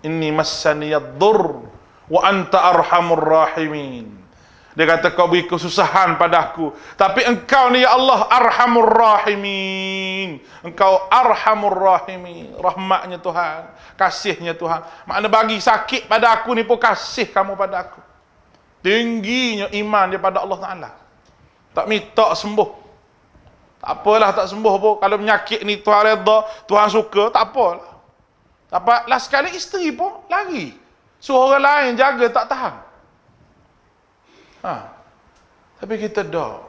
inni massani ad-durr wa anta arhamur rahimin. Dia kata, kau beri kesusahan padaku, tapi engkau ni ya Allah arhamur rahimin. Engkau arhamur rahimin, rahmatnya Tuhan, kasihnya Tuhan. Makna bagi sakit pada aku ni pun kasih kamu pada aku. Tingginya iman dia pada Allah Ta'ala. Tak minta sembuh. Tak apalah tak sembuh pun. Kalau penyakit ni Tuhan redha, Tuhan suka, tak apalah. Dapat last sekali isteri pun lari. Suruh orang lain jaga, tak tahan. Tapi kita dah.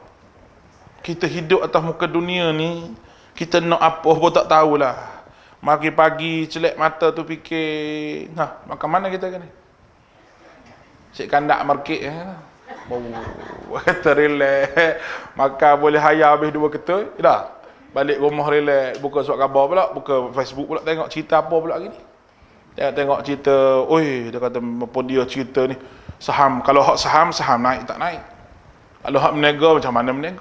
Kita hidup atas muka dunia ni, kita nak apa pun tak tahulah. Pagi-pagi celak mata tu fikir, makan mana kita ni? Cik kandak market kata relax, makan boleh hayar habis 2 ketul, dah. Balik rumah relax, buka surat khabar pula, buka Facebook pula, tengok cerita apa pula lagi ni. Tengok cerita, dia kata apa dia cerita ni. Saham, kalau hak saham naik tak naik. Kalau hak menega macam mana menega.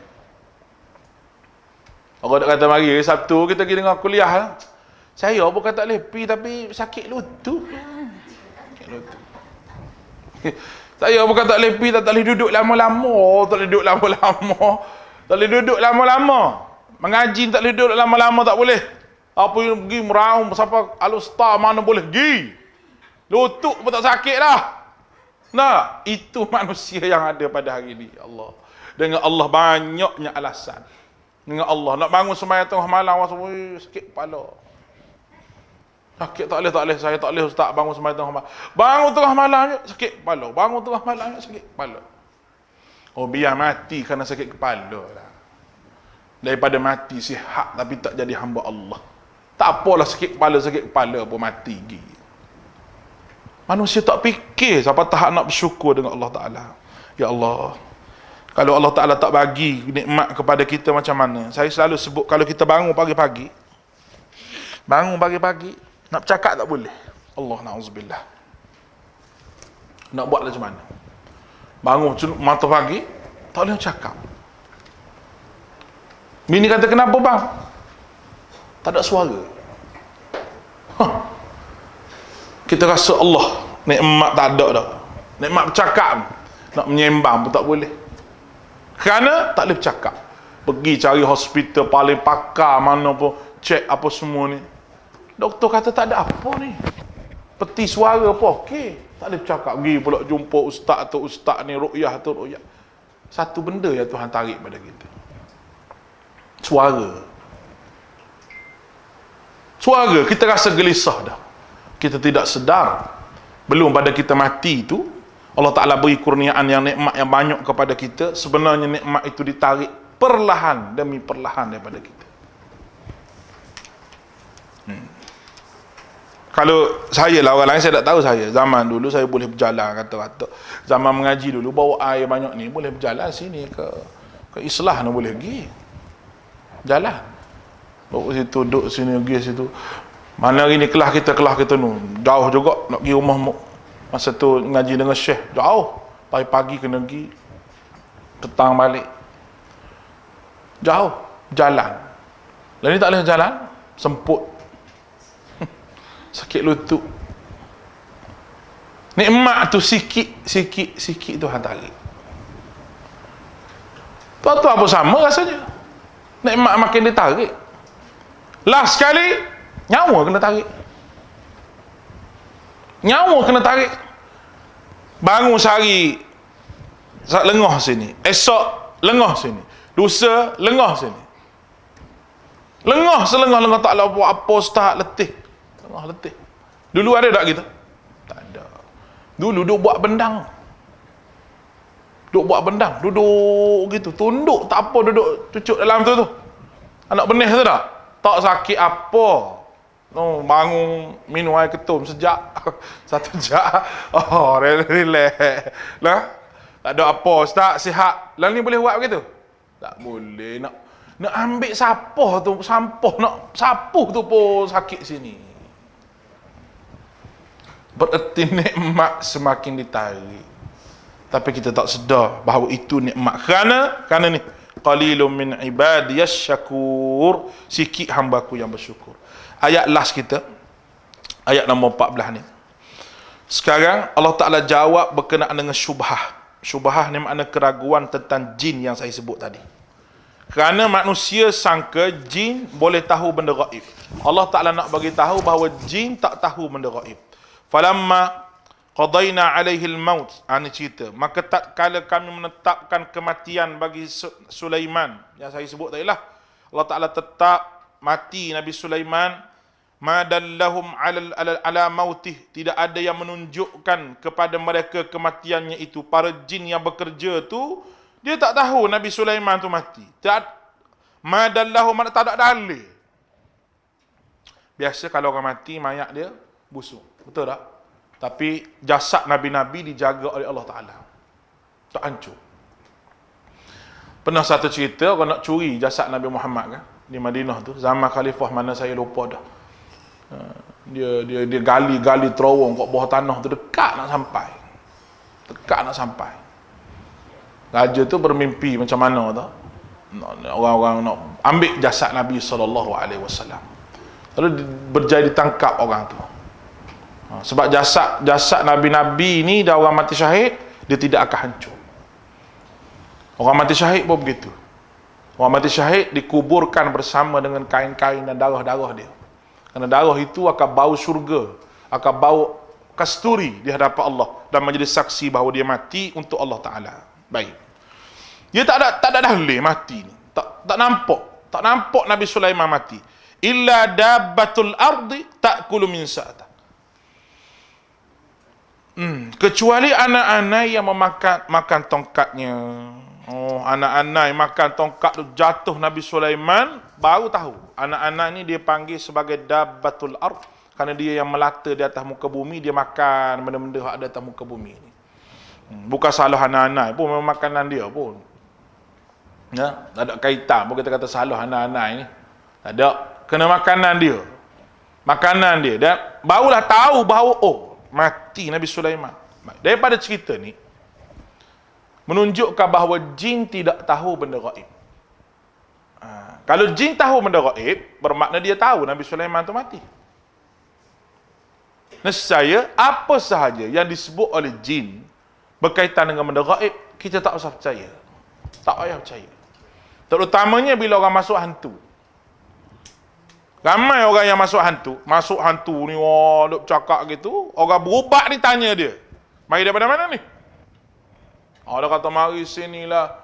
Orang tak kata mari Sabtu kita pergi dengar kuliah lah. Saya bukan tak boleh pergi tapi sakit lutut. Sakit lutut. Saya bukan tak boleh pergi, tak boleh duduk lama-lama. Tak boleh duduk lama-lama. Tak boleh duduk lama-lama. Mengaji tak boleh duduk lama-lama, tak boleh. Apa yang pergi meraung siapa al-ustaz mana boleh pergi. Lutut pun tak sakit dah. Nah, itu manusia yang ada pada hari ini, Allah. Dengan Allah banyaknya alasan. Dengan Allah nak bangun sembahyang tengah malam, sakit kepala. Sakit tak boleh, saya tak boleh ustaz bangun sembahyang tengah malam. Bangun tengah malam je sakit kepala. Bangun tengah malam je sakit kepala. Biar mati kerana sakit kepala lah. Daripada mati sihat tapi tak jadi hamba Allah. Tak apalah sakit kepala pun mati pergi. Manusia tak fikir siapa tahap nak bersyukur dengan Allah Ta'ala. Ya Allah, kalau Allah Ta'ala tak bagi nikmat kepada kita macam mana? Saya selalu sebut, kalau kita bangun pagi-pagi, nak bercakap tak boleh. Allah na'udzubillah. Nak buat macam mana? Bangun mata pagi, tak boleh cakap. Bini kata, kenapa bang? Tak ada suara. Kita rasa Allah nikmat tak ada dah. Nikmat bercakap, nak menyembang pun tak boleh. Kerana tak boleh bercakap. Pergi cari hospital paling pakar mana pun, cek apa semua ni. Doktor kata tak ada apa ni. Peti suara pun okey. Tak boleh bercakap. Pergi pula jumpa ustaz ni, ruqyah tu ruqyah. Satu benda yang Tuhan tarik pada kita. Suara. Kita rasa gelisah dah. Kita tidak sedar. Belum pada kita mati tu, Allah Ta'ala beri kurniaan yang nikmat yang banyak kepada kita. Sebenarnya nikmat itu ditarik perlahan demi perlahan daripada kita. Kalau saya lah, orang lain saya tak tahu. Saya zaman dulu saya boleh berjalan kata-kata. Zaman mengaji dulu bawa air banyak ni, boleh berjalan sini ke Islah ni boleh pergi. Jalan. Bawa situ, duduk sini pergi situ. Mana hari ni kelas kita ni jauh juga nak pergi rumah masa tu ngaji dengan Syekh, jauh. Pagi-pagi kena pergi, petang balik. Jauh, jalan. Lain ni tak boleh jalan, semput. Sakit lutut. Nikmat tu sikit Tuhan tarik. Tuan-tuan apa sama rasanya. Nikmat makin ditarik. Last sekali nyawa kena tarik. Bangun sehari lengah sini, esok lengah sini, lusa lengah sini. Selengah tak ada buat apa, ustaz letih. Letih. Dulu ada tak kita? Tak ada. Dulu duduk buat bendang. Duduk gitu, tunduk tak apa, duduk cucuk dalam tu. Anak benih tu tak? Tak sakit apa. Bangun minum air ketum sejak 1 jam. Relax lah. Tak ada apa, ustaz sihat. Lalu ni boleh buat begitu? Tak boleh. Nak ambil sampah nak sapuh tu pun sakit sini. Bererti nikmat semakin ditarik. Tapi kita tak sedar bahawa itu nikmat. Kerana ni qalilun min ibadiyas syakur, sikit hamba-Ku yang bersyukur. Ayat last kita, ayat nombor 14 ni. Sekarang Allah Ta'ala jawab berkenaan dengan syubhah. Syubhah ni makna keraguan tentang jin yang saya sebut tadi. Kerana manusia sangka jin boleh tahu benda gaib. Allah Ta'ala nak bagi tahu bahawa jin tak tahu benda gaib. Falamma qadaina alaihi al-maut, ini cerita, maka tatkala kami menetapkan kematian bagi Sulaiman, yang saya sebut tadi lah, Allah Ta'ala tetap mati Nabi Sulaiman, madallahum ala mautih, tidak ada yang menunjukkan kepada mereka kematiannya itu. Para jin yang bekerja tu, dia tak tahu Nabi Sulaiman tu mati. Madallahum, tak ada dalil. Biasa kalau orang mati, mayat dia busuk, betul tak? Tapi jasad Nabi-Nabi dijaga oleh Allah Ta'ala, tak hancur. Pernah satu cerita, orang nak curi jasad Nabi Muhammad kan, di Madinah tu, zaman khalifah mana saya lupa dah. Dia gali terowong kat bawah tanah tu, dekat nak sampai. Raja tu bermimpi macam mana tau, orang-orang nak ambil jasad Nabi SAW. Lalu berjaya ditangkap orang tu. Sebab jasad Nabi-Nabi ni dah orang mati syahid, dia tidak akan hancur. Orang mati syahid pun begitu. Orang mati syahid dikuburkan bersama dengan kain-kain dan darah-darah dia. Kerana darah itu akan bau syurga, akan bau kasturi di hadapan Allah, dan menjadi saksi bahawa dia mati untuk Allah Ta'ala. Baik. Dia tak ada dalil mati ni. Tak nampak Nabi Sulaiman mati. Illa dabbatul ardi ta'kulu min sa'ata. Kecuali anak-anak yang makan tongkatnya. Anak-anak yang makan tongkat tu, jatuh Nabi Sulaiman, baru tahu. Anak-anak ni dia panggil sebagai dabbatul ard, kerana dia yang melata di atas muka bumi, dia makan benda-benda yang ada atas muka bumi ni. Bukan salah anak-anak pun, memang makanan dia pun. Ya, tak ada kaitan pun kita kata salah anak-anak ni. Tak ada, kena makanan dia. Dan barulah tahu bahawa mati Nabi Sulaiman. Daripada cerita ni menunjukkan bahawa jin tidak tahu benda gaib. Kalau jin tahu benda gaib, bermakna dia tahu Nabi Sulaiman tu mati. Nescaya apa sahaja yang disebut oleh jin berkaitan dengan benda gaib, kita tak usah percaya. Tak payah percaya. Terutamanya bila orang masuk hantu. Ramai orang yang masuk hantu ni, duk cakap gitu, orang berubat ni tanya dia, mari daripada mana ni? Dia kata, mari sinilah,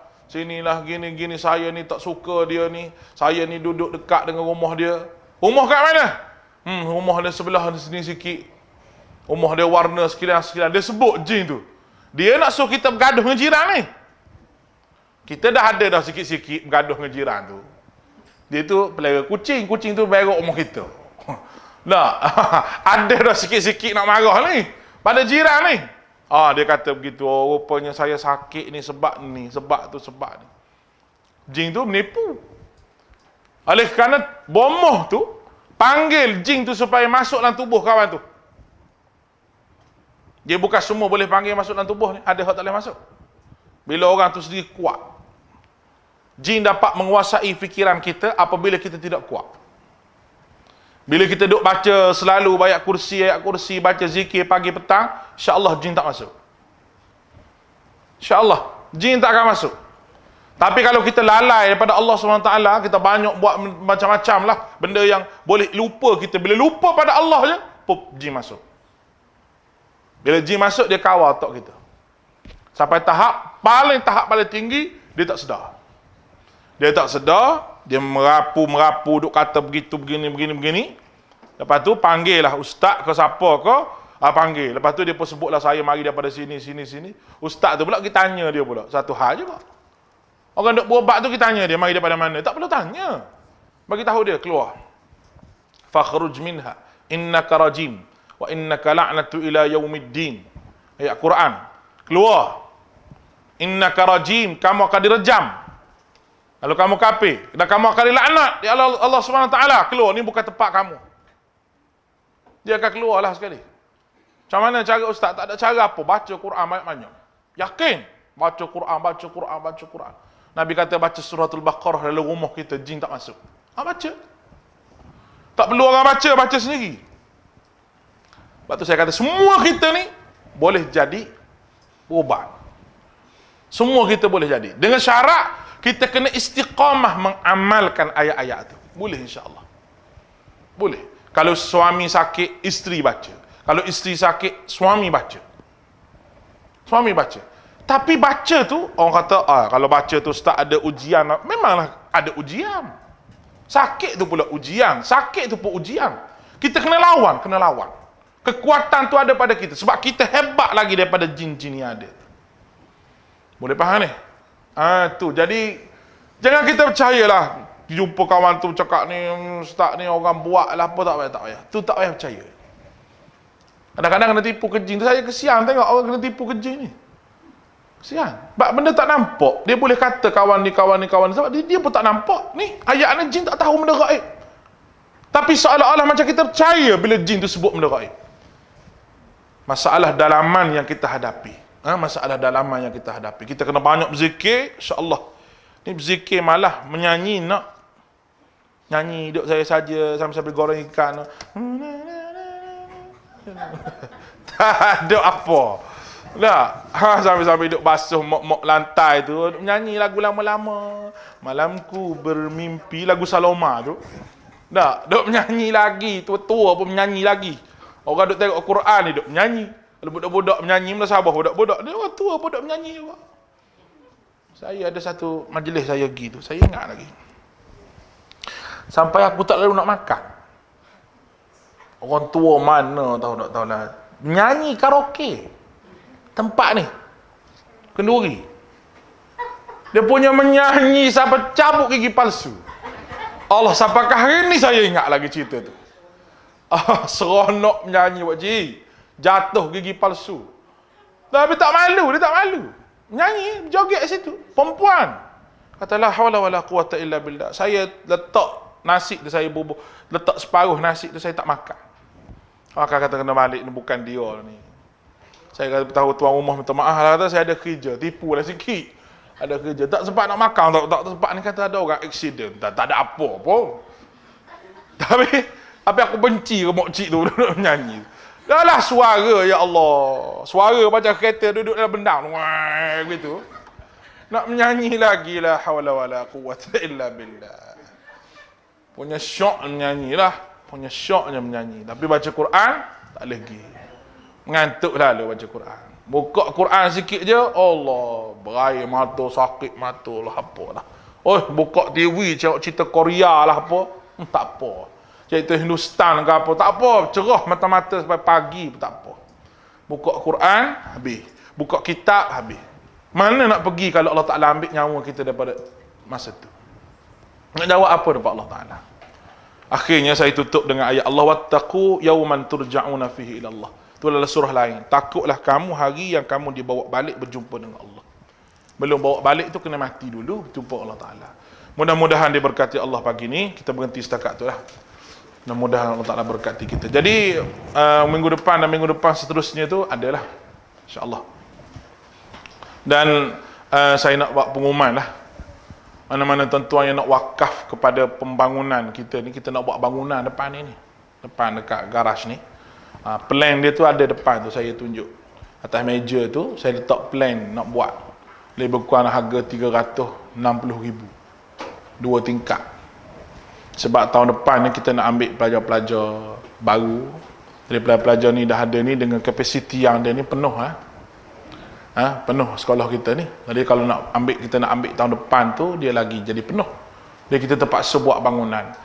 gini, saya ni tak suka dia ni, saya ni duduk dekat dengan rumah dia. Rumah kat mana? Rumah dia sebelah sini sikit. Rumah dia warna sekian. Dia sebut jin tu. Dia nak suruh kita bergaduh dengan jiran ni. Kita dah ada dah sikit-sikit bergaduh dengan jiran tu. Dia tu pelera kucing tu berok rumah kita. Nah, ada dah sikit-sikit nak marah ni pada jiran ni. Dia kata begitu, rupanya saya sakit ni sebab ni. Jin tu menipu. Oleh kerana bomoh tu panggil jin tu supaya masuk dalam tubuh kawan tu. Dia bukan semua boleh panggil masuk dalam tubuh ni, ada yang tak boleh masuk. Bila orang tu sendiri kuat, jin dapat menguasai fikiran kita apabila kita tidak kuat. Bila kita duduk baca selalu ayat kursi, baca zikir pagi petang, insya-Allah jin tak masuk. InsyaAllah jin tak akan masuk. Tapi kalau kita lalai daripada Allah SWT, kita banyak buat macam-macam lah benda yang boleh lupa kita. Bila lupa pada Allah je, jin masuk. Bila jin masuk, dia kawal otak kita. Sampai tahap paling tinggi, dia tak sedar. Dia merapu, duk kata begitu, begini. Lepas tu panggil lah ustaz ke siapa ke, panggil. Lepas tu dia pun sebutlah, saya mari daripada sini. Ustaz tu pula kita tanya dia pula satu hal juga. Orang duk berubat tu kita tanya dia mari daripada mana. Tak perlu tanya. Bagi tahu dia keluar. Fakhruj minha innaka rajim wa innaka la'natu ila yaumiddin. Ayat Quran. Keluar. Innaka rajim, kamu akan direjam. Kalau kamu kafir dan kamu akan dilaknat di Allah Subhanahu Wa Taala, keluar, ni bukan tempat kamu. Dia akan keluarlah sekali. Macam mana cara ustaz? Tak ada cara apa, baca Quran banyak-banyak. Yakin, baca Quran, baca Quran, baca Quran. Nabi kata baca suratul Baqarah dalam rumah kita, jin tak masuk. Baca. Tak perlu orang baca, baca sendiri. Sebab tu saya kata semua kita ni boleh jadi ubat. Semua kita boleh jadi. Dengan syarat kita kena istiqamah mengamalkan ayat-ayat tu. Boleh insya-Allah. Boleh. Kalau suami sakit, isteri baca. Kalau isteri sakit, suami baca. Suami baca. Tapi baca tu, orang kata, kalau baca tu ustaz ada ujian. Memanglah ada ujian. Sakit tu pula ujian. Sakit tu pun ujian. Kita kena lawan, kena lawan. Kekuatan tu ada pada kita. Sebab kita hebat lagi daripada jin-jin yang ada. Boleh faham ni? Tu. Jadi, jangan kita percayalah. Jumpa kawan tu cakap ni, ustaz ni orang buat lah apa, tak payah. Tu tak payah percaya. Kadang-kadang kena tipu ke jin tu. Saya kesian tengok orang kena tipu ke jin ni. Kesian. Sebab benda tak nampak. Dia boleh kata kawan ni. Sebab dia pun tak nampak. Ni, ayat ni jin tak tahu benda gaib. Tapi seolah-olah macam kita percaya bila jin tu sebut benda gaib. Masalah dalaman yang kita hadapi. Masalah dalaman yang kita hadapi. Kita kena banyak berzikir, insya-Allah. Ni berzikir malah menyanyi nak. Nyanyi duk saya saja sambil-sambil goreng ikan. Tak ada apa. Tak. Sambil-sambil duk basuh mop-mop lantai tu, duk menyanyi lagu lama-lama. Malamku bermimpi, lagu Saloma tu. Tak, duk menyanyi lagi, tua-tua pun menyanyi lagi. Orang duk tengok Quran ni duk menyanyi. Kalau budak-budak menyanyi, mana sabar budak-budak. Dia orang tua pun duk menyanyi juga. Saya ada satu majlis saya pergi tu, saya ingat lagi. Sampai aku tak lalu nak makan. Orang tua mana tahu tak tahu lah. Menyanyi karaoke. Tempat ni. Kenduri. Dia punya menyanyi sampai cabut gigi palsu. Allah, sampai hari ni saya ingat lagi cerita tu. Seronok menyanyi Pak Ji. Jatuh gigi palsu. Tapi tak malu, dia tak malu. Menyanyi, berjoget situ. Perempuan. Kata la hawla wala quwata illa billah. Saya letak nasi tu, saya bubuh. Letak separuh nasi tu, saya tak makan. Maka kata kena balik, ni bukan dia ni. Saya kata tahu tuan rumah minta maaf lah, kata saya ada kerja. Tipu lah sikit. Ada kerja. Tak sempat nak makan, tak sempat ni kata ada orang accident. Tak ada apa pun. Tapi aku benci remok cik tu duduk menyanyi. Dah lah suara, ya Allah. Suara macam kereta duduk dalam bendang. Wah, gitu. Nak menyanyi lagi lah. Hawla wala quwwata illa billah. Punya syok menyanyi lah. Punya syoknya menyanyi. Tapi baca Quran, tak lagi. Mengantuk lalu baca Quran. Buka Quran sikit je, Allah. Berair mata, sakit mata lah, apalah. Buka TV, tengok cerita Korea lah apa. Tak apa. Cerita Hindustan ke apa, tak apa. Cerah mata-mata sampai pagi pun tak apa. Buka Quran, habis. Buka kitab, habis. Mana nak pergi kalau Allah Ta'ala ambil nyawa kita daripada masa tu? Nak jawab apa daripada Allah Ta'ala? Akhirnya saya tutup dengan ayat Allah, wattaqu yawman turja'una fihi ila Allah. Itu adalah surah lain. Takutlah kamu hari yang kamu dibawa balik berjumpa dengan Allah. Belum bawa balik tu kena mati dulu berjumpa Allah Ta'ala. Mudah-mudahan diberkati Allah pagi ni. Kita berhenti setakat tu lah. Mudah-mudahan Allah Ta'ala berkati kita. Jadi minggu depan dan minggu depan seterusnya tu adalah insya-Allah. Dan saya nak buat pengumuman lah. Mana-mana tuan-tuan yang nak wakaf kepada pembangunan kita ni, kita nak buat bangunan depan ni. Depan dekat garaj ni. Plan dia tu ada depan tu, saya tunjuk. Atas meja tu saya letak plan nak buat. Lebih kurang harga 360,000. 2 tingkat. Sebab tahun depan ni kita nak ambil pelajar-pelajar baru. Jadi pelajar-pelajar ni dah ada ni dengan kapasiti yang dia ni penuh penuh sekolah kita ni. Jadi kalau nak ambil, kita nak ambil tahun depan tu dia lagi jadi penuh. Jadi kita terpaksa buat bangunan.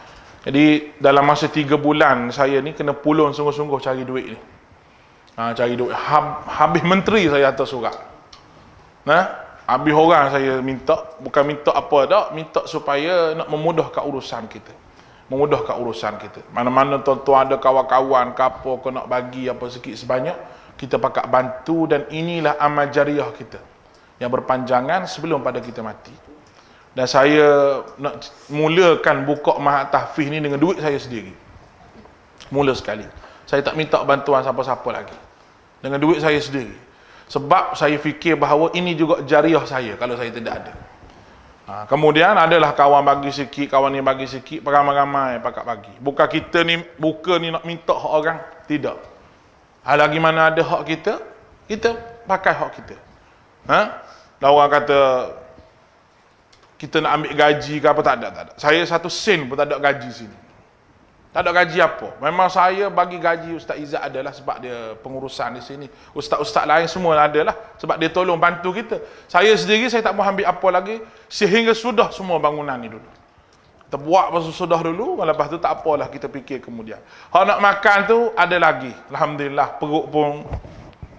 Jadi dalam masa 3 bulan saya ni kena pulun sungguh-sungguh cari duit ni. Cari duit. Habis menteri saya hantar surat. Habis orang saya minta, bukan minta apa dak, minta supaya nak memudahkan urusan kita. Memudahkan urusan kita. Mana-mana tuan-tuan ada kawan-kawan ke apa, kau nak bagi apa sikit sebanyak, kita pakat bantu, dan inilah amal jariah kita yang berpanjangan sebelum pada kita mati. Dan saya nak mulakan buka Mahat Tahfiz ni dengan duit saya sendiri. Mula sekali. Saya tak minta bantuan siapa-siapa lagi. Dengan duit saya sendiri. Sebab saya fikir bahawa ini juga jariah saya kalau saya tidak ada. Kemudian adalah kawan bagi sikit, kawan ni bagi sikit, ramai-ramai pakat bagi. Bukan kita ni, bukan ni nak minta hak orang. Tidak. Lagi mana ada hak kita, kita pakai hak kita. Dan orang kata, kita nak ambil gaji ke apa, tak ada. Saya 1 sen pun tak ada gaji sini. Tak ada gaji apa. Memang saya bagi gaji Ustaz Izzat adalah sebab dia pengurusan di sini. Ustaz-ustaz lain semua adalah sebab dia tolong bantu kita. Saya sendiri saya tak mau ambil apa lagi sehingga sudah semua bangunan ni dulu. Kita buat pasal sudah dulu, lepas tu tak apalah kita fikir kemudian. Hak nak makan tu ada lagi. Alhamdulillah perut pun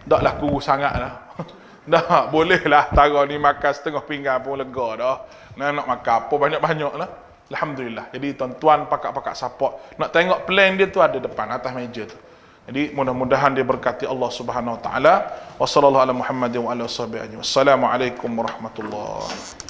taklah kurus sangatlah. Dah boleh lah tara ni makan setengah pinggan pun lega dah. Nak makan apa banyak-banyak lah. Alhamdulillah. Jadi tuan-tuan pakat-pakat support. Nak tengok plan dia tu ada depan atas meja tu. Jadi mudah-mudahan dia berkati Allah Subhanahu Wa Taala. Wassallallahu ala Muhammadin wa ala washabihi ajma'in. Wassalamualaikum warahmatullahi